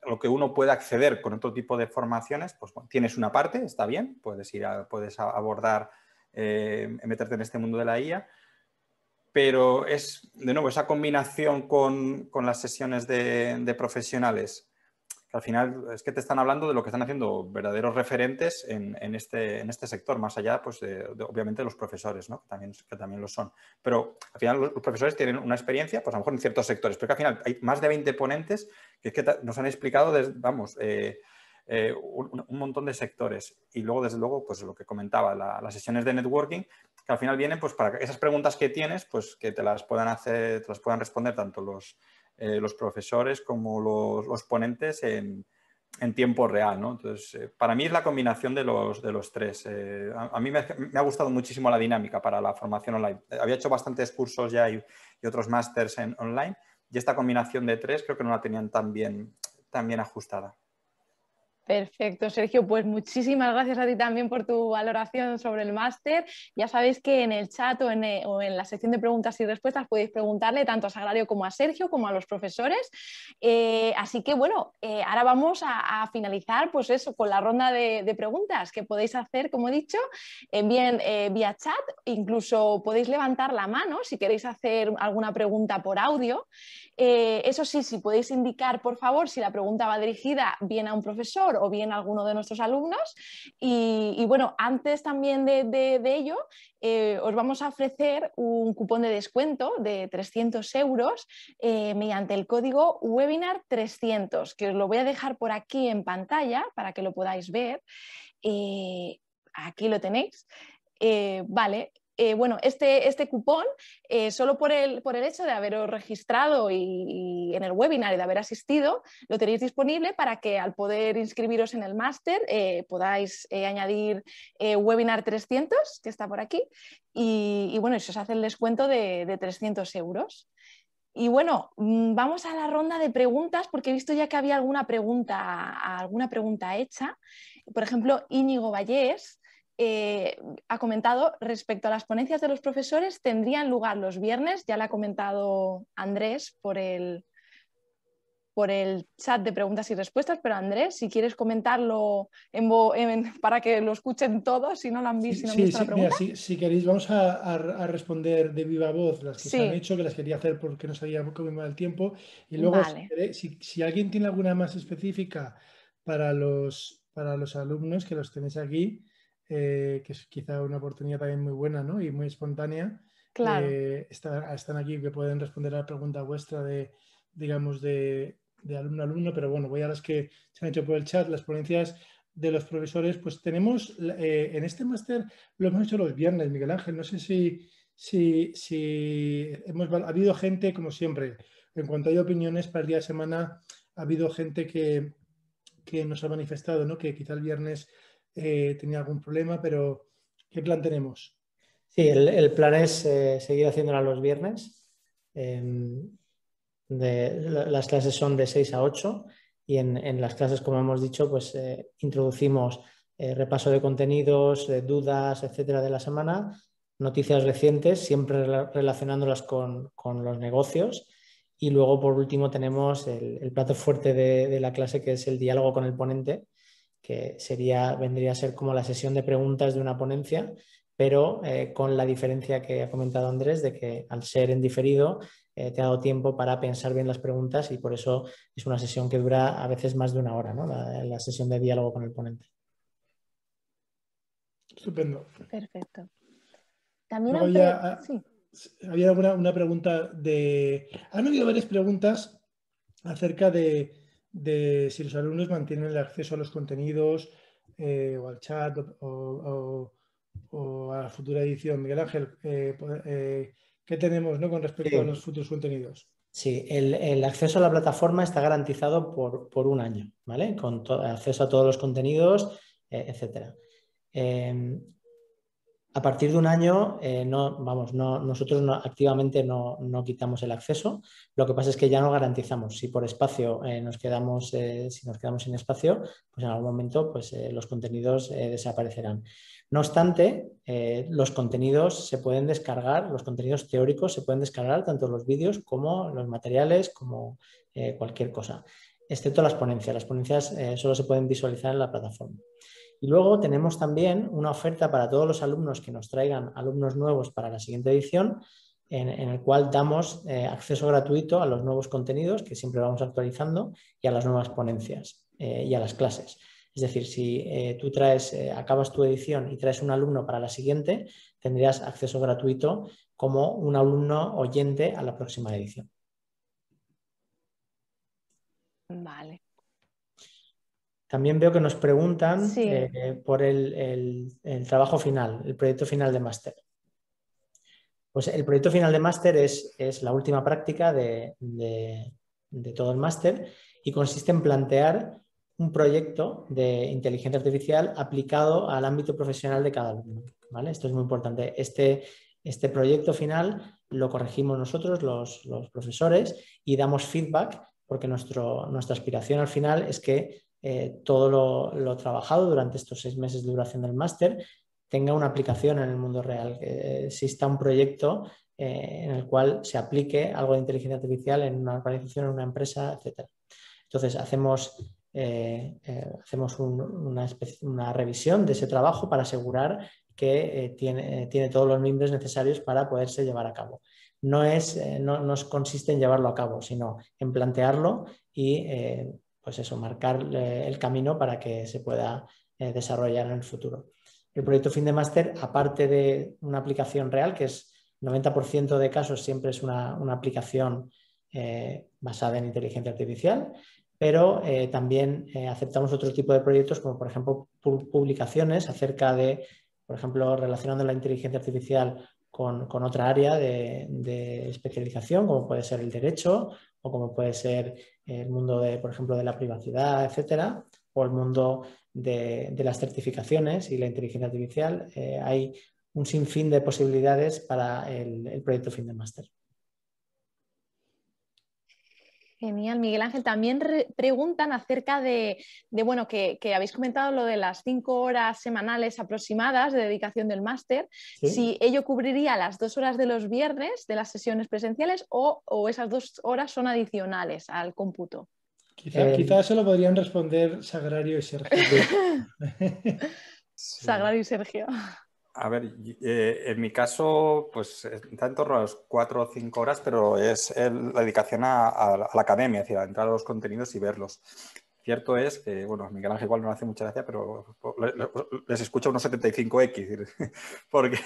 lo que uno puede acceder con otro tipo de formaciones, pues bueno, tienes una parte, está bien, puedes abordar, meterte en este mundo de la IA, pero es, de nuevo, esa combinación con las sesiones de profesionales, que al final es que te están hablando de lo que están haciendo verdaderos referentes en este sector, más allá, pues, obviamente, de los profesores, ¿no? que también lo son. Pero al final los profesores tienen una experiencia, pues a lo mejor en ciertos sectores, pero que al final hay más de 20 ponentes que nos han explicado, un montón de sectores. Y luego, desde luego, pues lo que comentaba, las sesiones de networking, que al final vienen pues para esas preguntas que tienes, pues que te las puedan hacer, te las puedan responder tanto los profesores como los ponentes en tiempo real, ¿no? Entonces, para mí es la combinación de los tres. A mí me ha gustado muchísimo la dinámica para la formación online. Había hecho bastantes cursos ya y otros másters online, y esta combinación de tres creo que no la tenían tan bien ajustada. Perfecto, Sergio. Pues muchísimas gracias a ti también por tu valoración sobre el máster. Ya sabéis que en el chat o en la sección de preguntas y respuestas podéis preguntarle tanto a Sagrario como a Sergio, como a los profesores. Así que bueno, ahora vamos a finalizar pues eso, con la ronda de preguntas que podéis hacer, como he dicho, bien vía chat. Incluso podéis levantar la mano si queréis hacer alguna pregunta por audio. Eso sí, si podéis indicar, por favor, si la pregunta va dirigida bien a un profesor o bien a alguno de nuestros alumnos. Y bueno, antes también de ello, os vamos a ofrecer un cupón de descuento de 300 euros mediante el código webinar300, que os lo voy a dejar por aquí en pantalla para que lo podáis ver. Aquí lo tenéis. Vale. Bueno, este cupón, solo por el hecho de haberos registrado y en el webinar y de haber asistido, lo tenéis disponible para que al poder inscribiros en el máster podáis añadir webinar 300, que está por aquí, y bueno, eso os hace el descuento de 300 euros. Y bueno, vamos a la ronda de preguntas porque he visto ya que había alguna pregunta hecha. Por ejemplo, Íñigo Vallés ha comentado respecto a las ponencias de los profesores, tendrían lugar los viernes, ya le ha comentado Andrés por el chat de preguntas y respuestas, pero Andrés, si quieres comentarlo para que lo escuchen todos, si no lo han visto, la pregunta. Mira, si queréis vamos a responder de viva voz las que se han hecho, que las quería hacer porque no sabía cómo iba el tiempo, y luego si alguien tiene alguna más específica para los alumnos, que los tenéis aquí, que es quizá una oportunidad también muy buena, ¿no? Y muy espontánea. Claro. Están aquí que pueden responder a la pregunta vuestra de alumno a alumno, pero bueno, voy a las que se han hecho por el chat, las ponencias de los profesores. Pues tenemos, en este máster lo hemos hecho los viernes, Miguel Ángel, no sé si ha habido gente, como siempre, en cuanto hay opiniones para el día de semana, ha habido gente que nos ha manifestado, ¿no? Que quizá el viernes tenía algún problema, pero ¿qué plan tenemos? Sí, el plan es seguir haciéndola los viernes. Las clases son de 6 a 8 y en las clases, como hemos dicho, pues introducimos repaso de contenidos, dudas, etcétera, de la semana, noticias recientes, siempre relacionándolas con los negocios. Y luego, por último, tenemos el plato fuerte de la clase, que es el diálogo con el ponente, que vendría a ser como la sesión de preguntas de una ponencia, pero con la diferencia que ha comentado Andrés, de que al ser en diferido te ha dado tiempo para pensar bien las preguntas y por eso es una sesión que dura a veces más de una hora, ¿no? La sesión de diálogo con el ponente. Estupendo. Perfecto. También había una pregunta Han habido varias preguntas acerca de si los alumnos mantienen el acceso a los contenidos o al chat o a la futura edición. Miguel Ángel, ¿qué tenemos, ¿no? Con respecto a los futuros contenidos? Sí, el acceso a la plataforma está garantizado por un año, ¿vale? Con acceso a todos los contenidos, etcétera. A partir de un año, nosotros activamente no quitamos el acceso. Lo que pasa es que ya no garantizamos. Si por espacio si nos quedamos sin espacio, pues en algún momento pues, los contenidos desaparecerán. No obstante, los contenidos se pueden descargar, los contenidos teóricos se pueden descargar, tanto los vídeos como los materiales, como cualquier cosa, excepto las ponencias. Las ponencias solo se pueden visualizar en la plataforma. Y luego tenemos también una oferta para todos los alumnos que nos traigan alumnos nuevos para la siguiente edición, en el cual damos acceso gratuito a los nuevos contenidos que siempre vamos actualizando y a las nuevas ponencias y a las clases. Es decir, si tú acabas tu edición y traes un alumno para la siguiente, tendrías acceso gratuito como un alumno oyente a la próxima edición. Vale. También veo que nos preguntan por el trabajo final, el proyecto final de máster. Pues el proyecto final de máster es la última práctica de todo el máster y consiste en plantear un proyecto de inteligencia artificial aplicado al ámbito profesional de cada alumno, ¿vale? Esto es muy importante. Este proyecto final lo corregimos nosotros, los profesores, y damos feedback porque nuestra aspiración al final es que todo lo trabajado durante estos 6 meses de duración del máster tenga una aplicación en el mundo real, que exista un proyecto en el cual se aplique algo de inteligencia artificial en una organización, en una empresa, etc. Entonces hacemos una revisión de ese trabajo para asegurar que tiene todos los miembros necesarios para poderse llevar a cabo. No consiste en llevarlo a cabo, sino en plantearlo y pues eso, marcar el camino para que se pueda desarrollar en el futuro. El proyecto fin de máster, aparte de una aplicación real, que es 90% de casos siempre es una aplicación basada en inteligencia artificial, pero también aceptamos otro tipo de proyectos, como por ejemplo publicaciones acerca de, por ejemplo, relacionando la inteligencia artificial con otra área de especialización, como puede ser el derecho o como puede ser el mundo por ejemplo, de la privacidad, etcétera, o el mundo de las certificaciones y la inteligencia artificial. Hay un sinfín de posibilidades para el proyecto fin de máster. Genial, Miguel Ángel. También preguntan acerca de bueno, que habéis comentado lo de las 5 horas semanales aproximadas de dedicación del máster, ¿sí? Si ello cubriría las 2 horas de los viernes de las sesiones presenciales o esas 2 horas son adicionales al cómputo. Quizás se lo podrían responder Sagrario y Sergio. Sagrario y Sergio. A ver, en mi caso, pues está en torno a las 4 o 5 horas, pero es la dedicación a la academia, es decir, a entrar a los contenidos y verlos. Cierto es que, bueno, Miguel Ángel igual no hace mucha gracia, pero les escucha unos 75x, porque,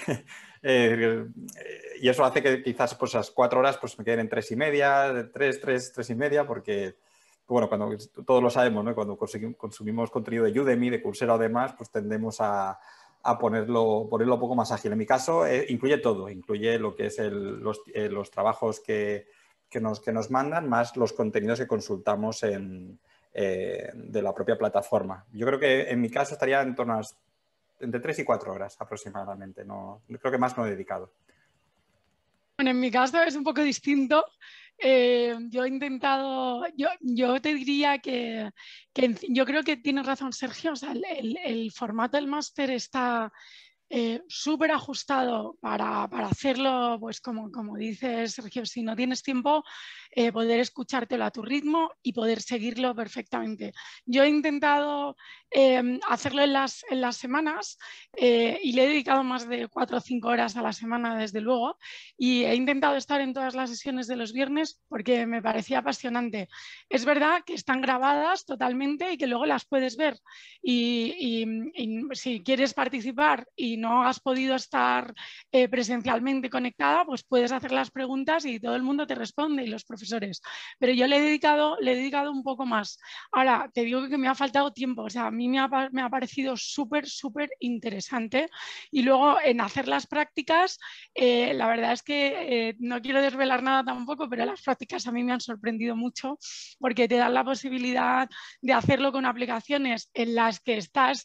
y eso hace que quizás pues, esas 4 horas pues, me queden en 3:30, 3:30, porque, bueno, cuando todos lo sabemos, ¿no? Cuando consumimos contenido de Udemy, de Coursera o demás, pues tendemos a a ponerlo un poco más ágil. En mi caso, incluye todo, incluye lo que es los trabajos que nos mandan, más los contenidos que consultamos de la propia plataforma. Yo creo que en mi caso estaría en torno a entre 3 y 4 horas aproximadamente. No, creo que más no he dedicado. Bueno, en mi caso es un poco distinto. Yo he intentado, yo te diría que yo creo que tienes razón, Sergio. O sea, el formato del máster está súper ajustado para hacerlo, pues como dices, Sergio, si no tienes tiempo, poder escuchártelo a tu ritmo y poder seguirlo perfectamente. Yo he intentado hacerlo en las semanas y le he dedicado más de 4 o 5 horas a la semana, desde luego, y he intentado estar en todas las sesiones de los viernes porque me parecía apasionante. Es verdad que están grabadas totalmente y que luego las puedes ver y si quieres participar y no has podido estar presencialmente conectada, pues puedes hacer las preguntas y todo el mundo te responde y los profesores. Pero yo le he dedicado un poco más. Ahora, te digo que me ha faltado tiempo. O sea, a mí me ha parecido súper interesante. Y luego en hacer las prácticas, la verdad es que no quiero desvelar nada tampoco, pero las prácticas a mí me han sorprendido mucho porque te dan la posibilidad de hacerlo con aplicaciones en las que estás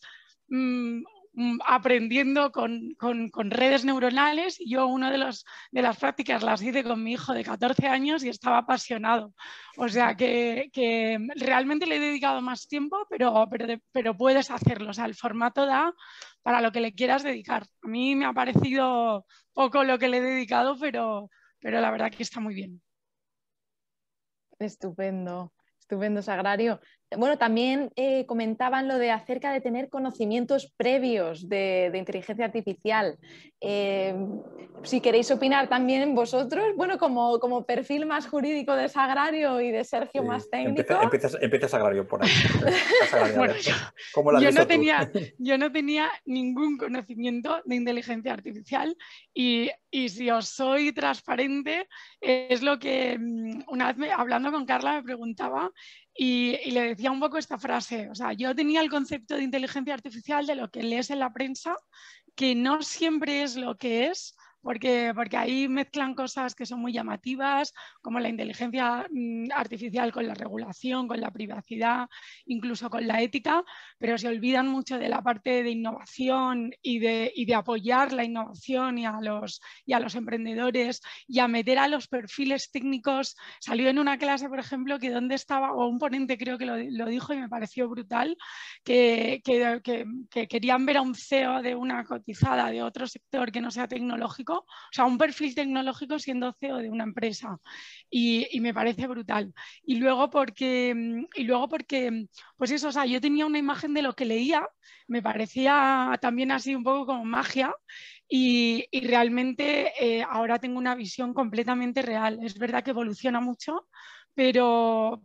aprendiendo con redes neuronales. Yo una de las prácticas las hice con mi hijo de 14 años y estaba apasionado. O sea que realmente le he dedicado más tiempo, pero puedes hacerlo. O sea, el formato da para lo que le quieras dedicar. A mí me ha parecido poco lo que le he dedicado, pero la verdad que está muy bien. Estupendo, estupendo, Sagrario. Bueno, también comentaban lo de acerca de tener conocimientos previos de inteligencia artificial. Si queréis opinar también vosotros, bueno, como perfil más jurídico de Sagrario y de Sergio más técnico. Empieza Sagrario por ahí. Sagrario, bueno, ¿cómo lo has visto tú? Yo no tenía ningún conocimiento de inteligencia artificial y si os soy transparente, es lo que una vez hablando con Carla me preguntaba y le decía un poco esta frase. O sea, yo tenía el concepto de inteligencia artificial de lo que lees en la prensa, que no siempre es lo que es, porque ahí mezclan cosas que son muy llamativas, como la inteligencia artificial con la regulación, con la privacidad, incluso con la ética, pero se olvidan mucho de la parte de innovación y de apoyar la innovación y a los emprendedores y a meter a los perfiles técnicos. Salió en una clase, por ejemplo, que donde estaba, o un ponente creo que lo dijo y me pareció brutal, que querían ver a un CEO de una cotizada de otro sector que no sea tecnológico, o sea, un perfil tecnológico siendo CEO de una empresa, y me parece brutal. Y luego porque, pues eso, o sea, yo tenía una imagen de lo que leía, me parecía también así un poco como magia, y realmente ahora tengo una visión completamente real. Es verdad que evoluciona mucho, pero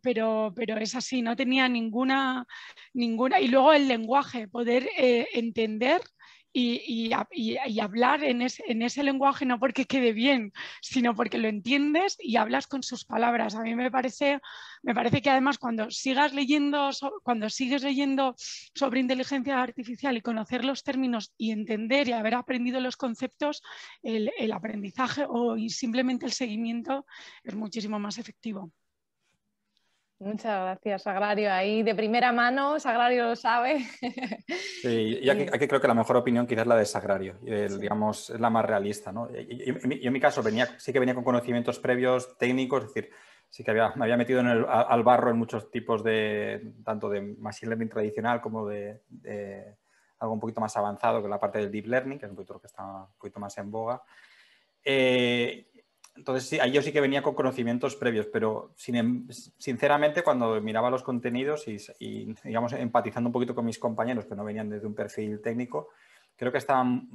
es así, no tenía ninguna. Y luego el lenguaje, poder entender y hablar en ese lenguaje, no porque quede bien, sino porque lo entiendes y hablas con sus palabras. A mí me parece que además cuando sigues leyendo sobre inteligencia artificial y conocer los términos y entender y haber aprendido los conceptos, el aprendizaje y simplemente el seguimiento es muchísimo más efectivo. Muchas gracias, Sagrario. Ahí de primera mano, Sagrario lo sabe. Sí, y aquí creo que la mejor opinión quizás es la de Sagrario, digamos, es la más realista, ¿no? Yo en mi caso sí que venía con conocimientos previos técnicos, es decir, sí que me había metido al barro en muchos tipos tanto de machine learning tradicional como de algo un poquito más avanzado, que la parte del deep learning, que es un poquito lo que está un poquito más en boga. Entonces, sí, ahí yo sí que venía con conocimientos previos, pero sinceramente cuando miraba los contenidos y, digamos, empatizando un poquito con mis compañeros que no venían desde un perfil técnico, creo que estaban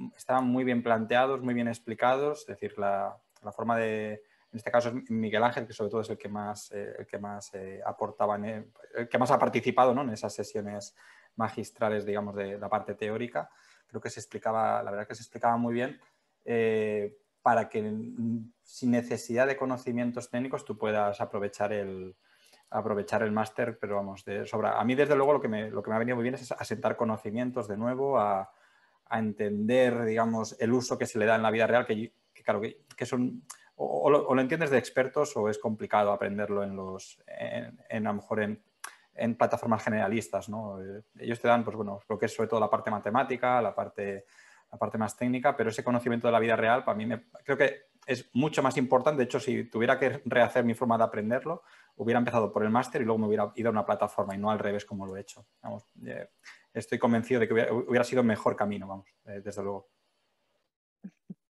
muy bien planteados, muy bien explicados. Es decir, la forma en este caso es Miguel Ángel, que sobre todo es el que más aportaba, el que más ha participado, ¿no?, en esas sesiones magistrales, digamos, de la parte teórica. Creo que la verdad que se explicaba muy bien. Para que sin necesidad de conocimientos técnicos tú puedas aprovechar el máster, pero vamos, de sobra. A mí, desde luego, lo que me ha venido muy bien es asentar conocimientos de nuevo, a entender, digamos, el uso que se le da en la vida real, que claro, que son... O lo entiendes de expertos o es complicado aprenderlo a lo mejor en plataformas generalistas, ¿no? Ellos te dan, pues bueno, lo que es sobre todo la parte matemática, la parte más técnica, pero ese conocimiento de la vida real para mí creo que es mucho más importante. De hecho, si tuviera que rehacer mi forma de aprenderlo, hubiera empezado por el máster y luego me hubiera ido a una plataforma y no al revés como lo he hecho. Vamos, estoy convencido de que hubiera sido el mejor camino, vamos, desde luego.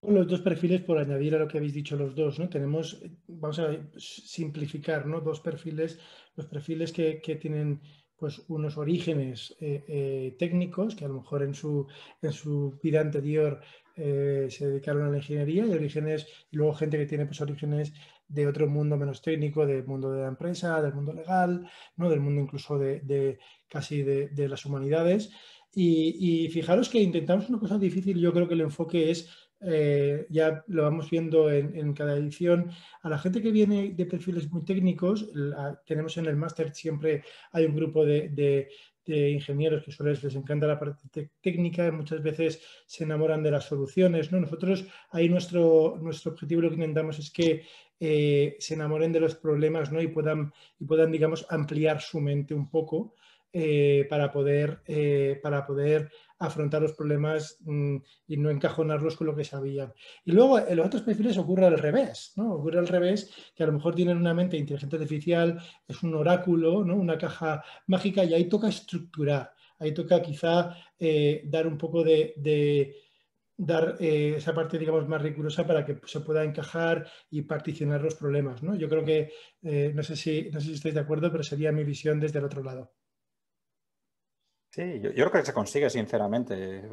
Los dos perfiles, por añadir a lo que habéis dicho los dos, ¿no? Tenemos, vamos a simplificar, ¿no? Dos perfiles, los perfiles que tienen pues unos orígenes técnicos, que a lo mejor en su vida anterior se dedicaron a la ingeniería, y luego gente que tiene pues orígenes de otro mundo menos técnico, del mundo de la empresa, del mundo legal, ¿no? Del mundo incluso casi de las humanidades. Y fijaros que intentamos una cosa difícil. Yo creo que el enfoque es, ya lo vamos viendo en cada edición, a la gente que viene de perfiles muy técnicos. Tenemos en el máster siempre hay un grupo de ingenieros que les encanta la parte técnica y muchas veces se enamoran de las soluciones, ¿no? Nosotros ahí nuestro objetivo, lo que intentamos es que se enamoren de los problemas, ¿no? y puedan, digamos, ampliar su mente un poco para poder afrontar los problemas y no encajonarlos con lo que sabían. Y luego en los otros perfiles ocurre al revés, ¿no? Ocurre al revés, que a lo mejor tienen una mente de inteligencia artificial, es un oráculo, ¿no? Una caja mágica, y ahí toca estructurar, ahí toca quizá dar un poco dar esa parte, digamos, más rigurosa para que se pueda encajar y particionar los problemas, ¿no? Yo creo que, no sé si estáis de acuerdo, pero sería mi visión desde el otro lado. Sí, yo creo que se consigue, sinceramente.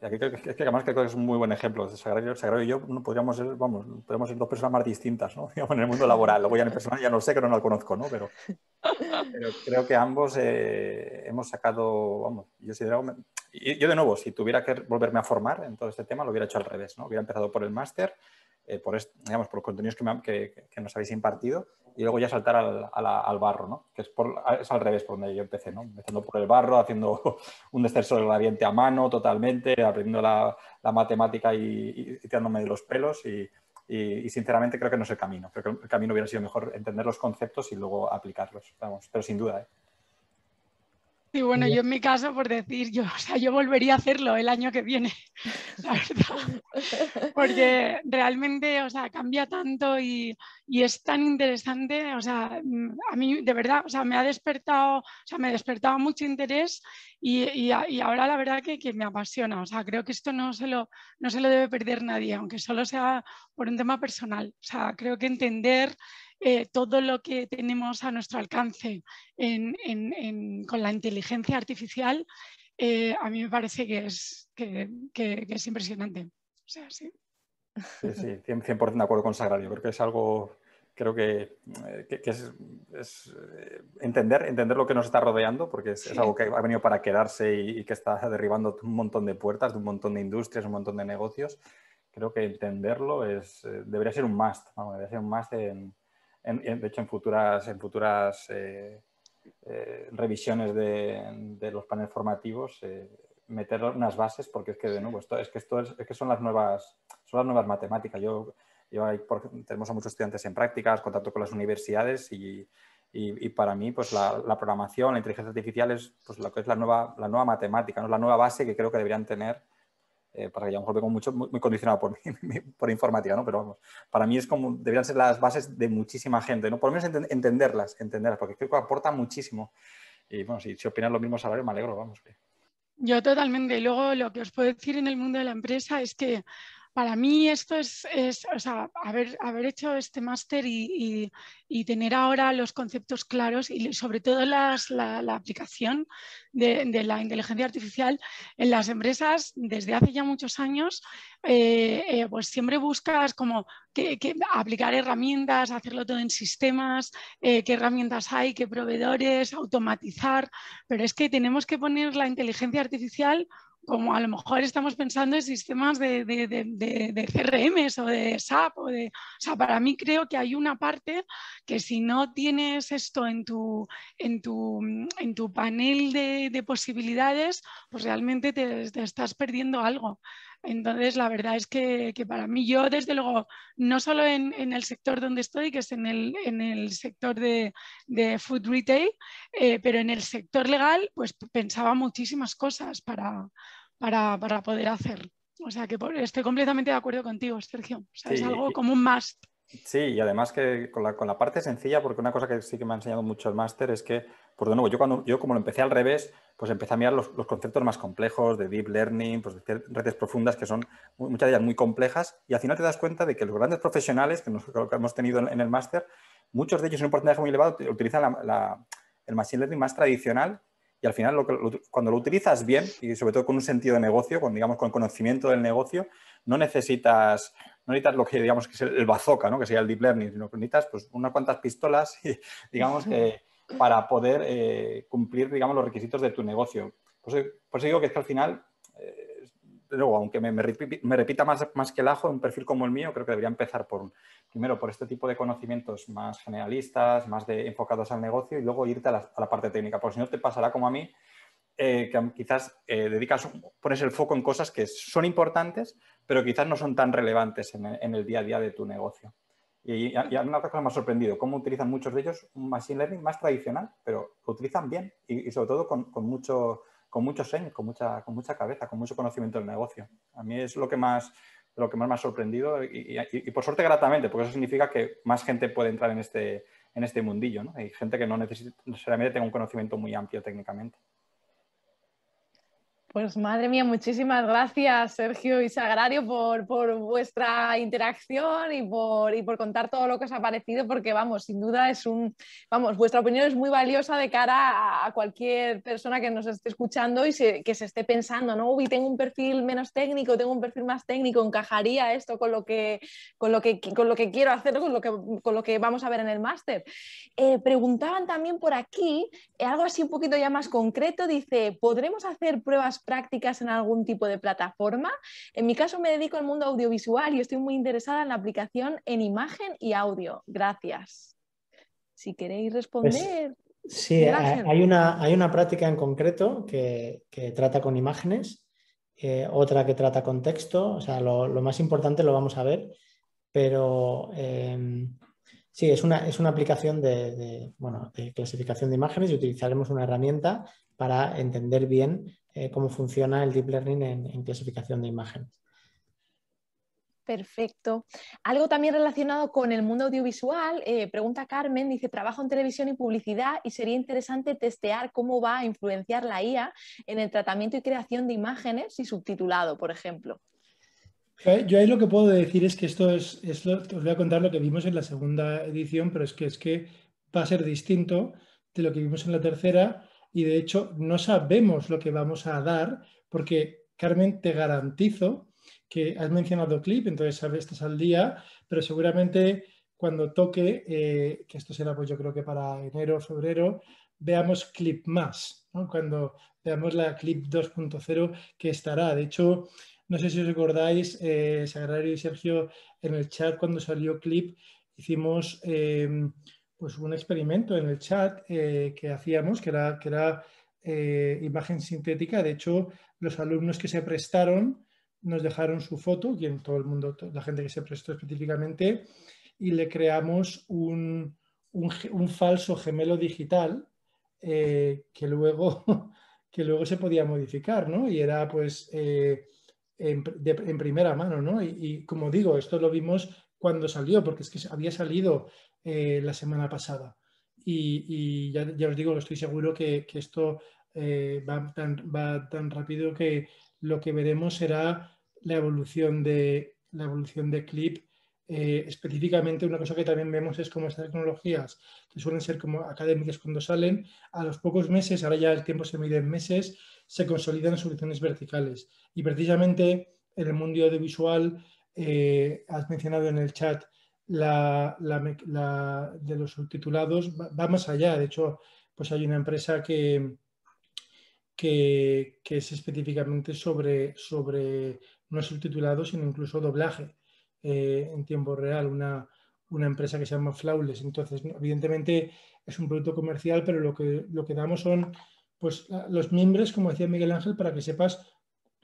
Aquí además creo que es un muy buen ejemplo. Sagrario y yo no podríamos ser dos personas más distintas, ¿no? En el mundo laboral. Luego ya en el personal ya no sé, que no lo conozco, ¿no? Pero creo que ambos hemos sacado, vamos, yo de nuevo, si tuviera que volverme a formar en todo este tema, lo hubiera hecho al revés, ¿no? Hubiera empezado por el máster, por los contenidos que nos habéis impartido, y luego ya saltar al barro, ¿no? Que es al revés por donde yo empecé, ¿no? Empezando por el barro, haciendo un descenso del gradiente a mano totalmente, aprendiendo la matemática y tirándome de los pelos, y sinceramente creo que no es el camino. Creo que el camino hubiera sido mejor entender los conceptos y luego aplicarlos, vamos, pero sin duda, ¿eh? Sí, bueno, yo en mi caso, por decir, yo volvería a hacerlo el año que viene, la verdad, porque realmente, cambia tanto y es tan interesante, a mí de verdad, me ha despertado, me despertaba mucho interés y ahora la verdad que me apasiona, creo que esto no se lo debe perder nadie, aunque solo sea por un tema personal, creo que entender todo lo que tenemos a nuestro alcance con la inteligencia artificial, a mí me parece que es impresionante. Sí. Sí, 100% de acuerdo con Sagrario. Creo que es algo, que es entender lo que nos está rodeando, porque es algo que ha venido para quedarse y que está derribando un montón de puertas, de un montón de industrias, un montón de negocios. Creo que entenderlo debería ser un must, ¿no? Debería ser un must de hecho, en futuras revisiones de los paneles formativos, meter unas bases, porque es que, de nuevo, son las nuevas matemáticas. Tenemos a muchos estudiantes en prácticas, contacto con las universidades y para mí, pues la programación, la inteligencia artificial es pues lo que es la nueva matemática, ¿no? La nueva base que creo que deberían tener. Para que a lo mejor vengo muy condicionado por informática, ¿no? Pero vamos, para mí deberían ser las bases de muchísima gente, ¿no? Por lo menos entenderlas, porque creo que aporta muchísimo. Y bueno, si opinas lo mismo, Sagrario, me alegro, vamos. Yo totalmente. Y luego lo que os puedo decir en el mundo de la empresa es que para mí esto es haber hecho este máster y tener ahora los conceptos claros y sobre todo la aplicación de la inteligencia artificial en las empresas desde hace ya muchos años, pues siempre buscas como que aplicar herramientas, hacerlo todo en sistemas, qué herramientas hay, qué proveedores, automatizar, pero es que tenemos que poner la inteligencia artificial como a lo mejor estamos pensando en sistemas de CRMs o de SAP. O sea, para mí creo que hay una parte que si no tienes esto en tu panel de posibilidades, pues realmente te estás perdiendo algo. Entonces, la verdad es que para mí, yo desde luego, no solo en el sector donde estoy, que es en el sector de food retail, pero en el sector legal, pues pensaba muchísimas cosas para poder hacer. O sea que estoy completamente de acuerdo contigo, Sergio. O sea, es algo como un must. Sí, y además que con la parte sencilla, porque una cosa que sí que me ha enseñado mucho el máster es que, pues de nuevo, yo como lo empecé al revés, pues empecé a mirar los conceptos más complejos de deep learning, pues de redes profundas que son muchas de ellas muy complejas, y al final te das cuenta de que los grandes profesionales que hemos tenido en el máster, muchos de ellos en un porcentaje muy elevado utilizan el machine learning más tradicional, y al final cuando lo utilizas bien, y sobre todo con un sentido de negocio, digamos con conocimiento del negocio, no necesitas lo que digamos que es el bazooka, ¿no? Que sería el deep learning, sino que necesitas pues, unas cuantas pistolas y, digamos que para poder cumplir digamos, los requisitos de tu negocio. Por eso digo que es que al final, de nuevo, aunque me repita más que el ajo, un perfil como el mío, creo que debería empezar primero por este tipo de conocimientos más generalistas, más enfocados al negocio y luego irte a la parte técnica, porque si no te pasará como a mí, que quizás pones el foco en cosas que son importantes, pero quizás no son tan relevantes en el día a día de tu negocio. Y una cosa me ha sorprendido, cómo utilizan muchos de ellos un machine learning más tradicional, pero lo utilizan bien y sobre todo con mucho sense, con mucha cabeza, con mucho conocimiento del negocio. A mí es lo que más me ha sorprendido y por suerte gratamente, porque eso significa que más gente puede entrar en este mundillo, ¿no? Hay gente que no necesariamente tenga un conocimiento muy amplio técnicamente. Pues madre mía, muchísimas gracias, Sergio y Sagrario, por vuestra interacción y por contar todo lo que os ha parecido, porque vamos, sin duda vuestra opinión es muy valiosa de cara a cualquier persona que nos esté escuchando y que se esté pensando, ¿no? Uy, tengo un perfil menos técnico, tengo un perfil más técnico, encajaría esto con lo que quiero hacer, con lo que vamos a ver en el máster. Preguntaban también por aquí, algo así un poquito ya más concreto, dice, ¿podremos hacer pruebas prácticas en algún tipo de plataforma? En mi caso me dedico al mundo audiovisual y estoy muy interesada en la aplicación en imagen y audio. Gracias. Si queréis responder. Pues, sí, hay una práctica en concreto que trata con imágenes, otra que trata con texto, o sea, lo más importante lo vamos a ver, pero sí, es una aplicación de clasificación de imágenes y utilizaremos una herramienta para entender bien cómo funciona el deep learning en clasificación de imágenes. Perfecto. Algo también relacionado con el mundo audiovisual, pregunta Carmen, dice, trabajo en televisión y publicidad y sería interesante testear cómo va a influenciar la IA en el tratamiento y creación de imágenes y subtitulado, por ejemplo. Yo ahí lo que puedo decir es que os voy a contar lo que vimos en la segunda edición, pero es que va a ser distinto de lo que vimos en la tercera y de hecho no sabemos lo que vamos a dar porque, Carmen, te garantizo que has mencionado Clip, entonces sabes, estás al día, pero seguramente cuando toque, que esto será pues yo creo que para enero o febrero, veamos Clip más, ¿no? Cuando veamos la Clip 2.0 que estará. De hecho, no sé si os recordáis, Sagrario y Sergio, en el chat cuando salió Clip hicimos pues un experimento en el chat que hacíamos, que era imagen sintética. De hecho, los alumnos que se prestaron nos dejaron su foto, todo el mundo, la gente que se prestó específicamente, y le creamos un falso gemelo digital que luego se podía modificar, ¿no? Y era pues en primera mano, ¿no? Y como digo, esto lo vimos cuando salió, porque es que había salido la semana pasada. Y ya os digo, estoy seguro que esto va tan rápido que lo que veremos será la evolución de Clip. Específicamente una cosa que también vemos es como estas tecnologías que suelen ser como académicas cuando salen, a los pocos meses, ahora ya el tiempo se mide en meses, se consolidan soluciones verticales. Y precisamente en el mundo audiovisual, has mencionado en el chat de los subtitulados, va más allá. De hecho, pues hay una empresa que que es específicamente sobre no subtitulado, sino incluso doblaje en tiempo real, una empresa que se llama Flawless. Entonces, evidentemente es un producto comercial, pero lo que damos son pues, los miembros, como decía Miguel Ángel, para que sepas,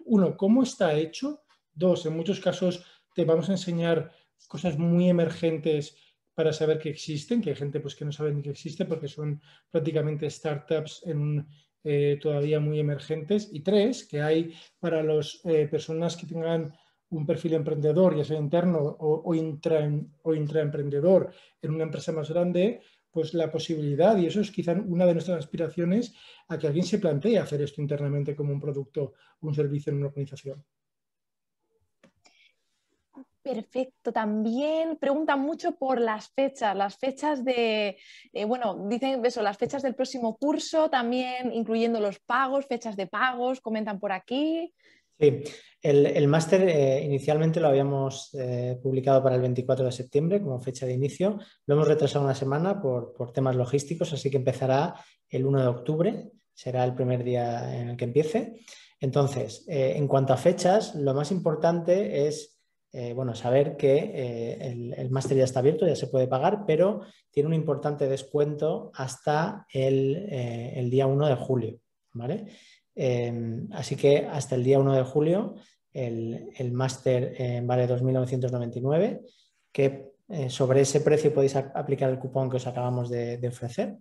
uno, cómo está hecho, dos, en muchos casos te vamos a enseñar cosas muy emergentes para saber que existen, que hay gente pues, que no sabe ni que existe porque son prácticamente startups todavía muy emergentes. Y tres, que hay para las personas que tengan un perfil emprendedor, ya sea interno o intraemprendedor en una empresa más grande, pues la posibilidad, y eso es quizá una de nuestras aspiraciones, a que alguien se plantee hacer esto internamente como un producto o un servicio en una organización. Perfecto. También preguntan mucho por las fechas de, bueno, dicen eso, las fechas del próximo curso, también incluyendo los pagos, fechas de pagos, comentan por aquí. Sí, el máster inicialmente lo habíamos publicado para el 24 de septiembre como fecha de inicio. Lo hemos retrasado una semana por temas logísticos, así que empezará el 1 de octubre, será el primer día en el que empiece. Entonces, en cuanto a fechas, lo más importante es bueno, saber que el máster ya está abierto, ya se puede pagar, pero tiene un importante descuento hasta el día 1 de julio, ¿vale? Así que hasta el día 1 de julio el máster vale 2.999, que sobre ese precio podéis aplicar el cupón que os acabamos de ofrecer,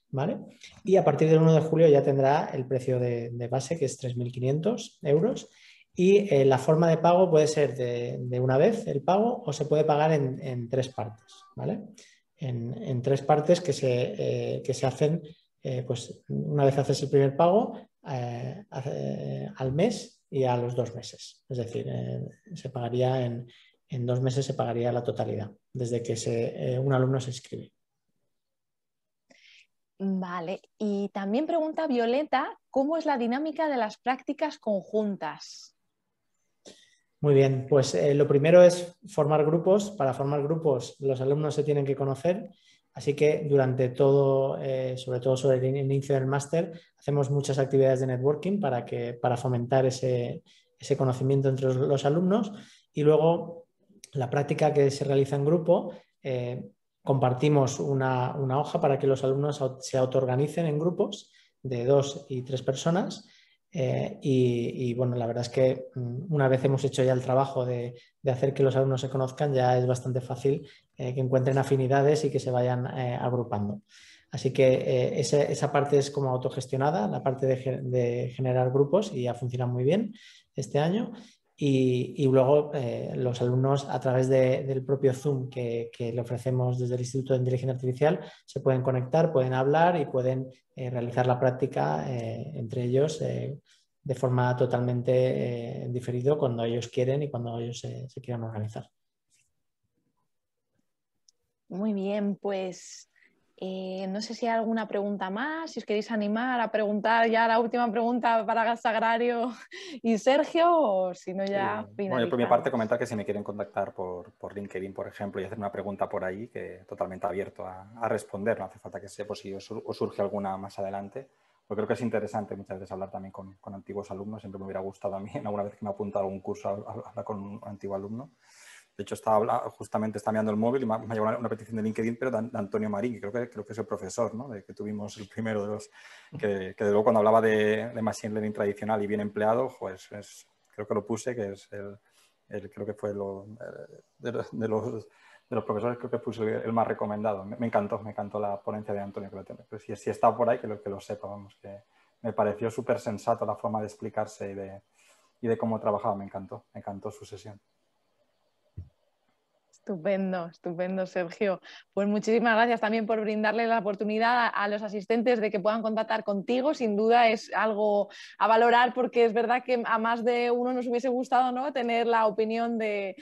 ¿vale? Y a partir del 1 de julio ya tendrá el precio de base, que es 3.500 euros. Y la forma de pago puede ser de una vez el pago o se puede pagar en tres partes, ¿vale? En tres partes que se hacen, pues una vez haces el primer pago, al mes y a los 2 meses. Es decir, se pagaría en 2 meses se pagaría la totalidad, desde que un alumno se inscribe. Vale, y también pregunta Violeta, ¿cómo es la dinámica de las prácticas conjuntas? Muy bien, pues lo primero es formar grupos. Para formar grupos los alumnos se tienen que conocer, así que durante todo, sobre todo sobre el inicio del máster, hacemos muchas actividades de networking para fomentar ese conocimiento entre los alumnos, y luego la práctica que se realiza en grupo, compartimos una hoja para que los alumnos se autoorganicen en grupos de 2 y 3 personas. Y bueno, la verdad es que una vez hemos hecho ya el trabajo de hacer que los alumnos se conozcan, ya es bastante fácil que encuentren afinidades y que se vayan agrupando. Así que esa parte es como autogestionada, la parte de generar grupos, y ya funciona muy bien este año. Y luego los alumnos, a través del propio Zoom que le ofrecemos desde el Instituto de Inteligencia Artificial, se pueden conectar, pueden hablar y pueden realizar la práctica entre ellos de forma totalmente diferido, cuando ellos quieren y cuando ellos se quieran organizar. Muy bien, pues no sé si hay alguna pregunta más, si os queréis animar a preguntar ya la última pregunta para Gas Agrario y Sergio, o si no ya finalizamos. Bueno, yo por mi parte comentar que si me quieren contactar por LinkedIn, por ejemplo, y hacer una pregunta por ahí, que totalmente abierto a responder, no hace falta que sea, pues si os surge alguna más adelante. Yo creo que es interesante muchas veces hablar también con antiguos alumnos. Siempre me hubiera gustado a mí, alguna vez que me he apuntado a algún curso, hablar con un antiguo alumno. De hecho, justamente está mirando el móvil y me ha llegado una petición de LinkedIn, pero de Antonio Marín, que creo que es el profesor, ¿no? Que tuvimos el primero de los que de luego cuando hablaba de Machine Learning tradicional y bien empleado, pues creo que lo puse, que es creo que fue de los profesores, creo que puse el más recomendado. Me encantó la ponencia de Antonio. Pero si está por ahí, que lo sepa, vamos, que me pareció súper sensato la forma de explicarse y de cómo trabajaba. Me encantó su sesión. Estupendo, estupendo, Sergio. Pues muchísimas gracias también por brindarle la oportunidad a los asistentes de que puedan contactar contigo. Sin duda es algo a valorar, porque es verdad que a más de uno nos hubiese gustado, ¿no?, tener la opinión de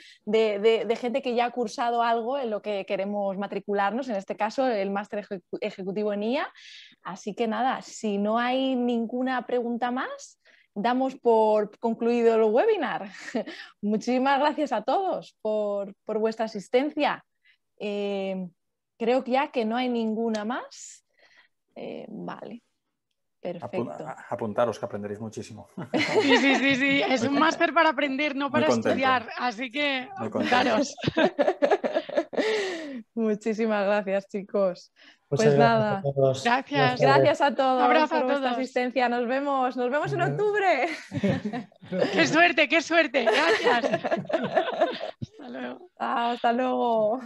gente que ya ha cursado algo en lo que queremos matricularnos, en este caso el máster ejecutivo en IA. Así que nada, si no hay ninguna pregunta más, damos por concluido el webinar. Muchísimas gracias a todos por vuestra asistencia. Creo que ya que no hay ninguna más. Vale. Perfecto. Apuntaros, que aprenderéis muchísimo. Sí. Es un máster para aprender, no para estudiar. Así que apuntaros. Muchísimas gracias, chicos. Muchas Pues nada. gracias a todos. Gracias. Gracias a todos Un abrazo por a vuestra todos. asistencia. Nos vemos en octubre. ¡Qué suerte, qué suerte! Gracias. Hasta luego. Hasta luego.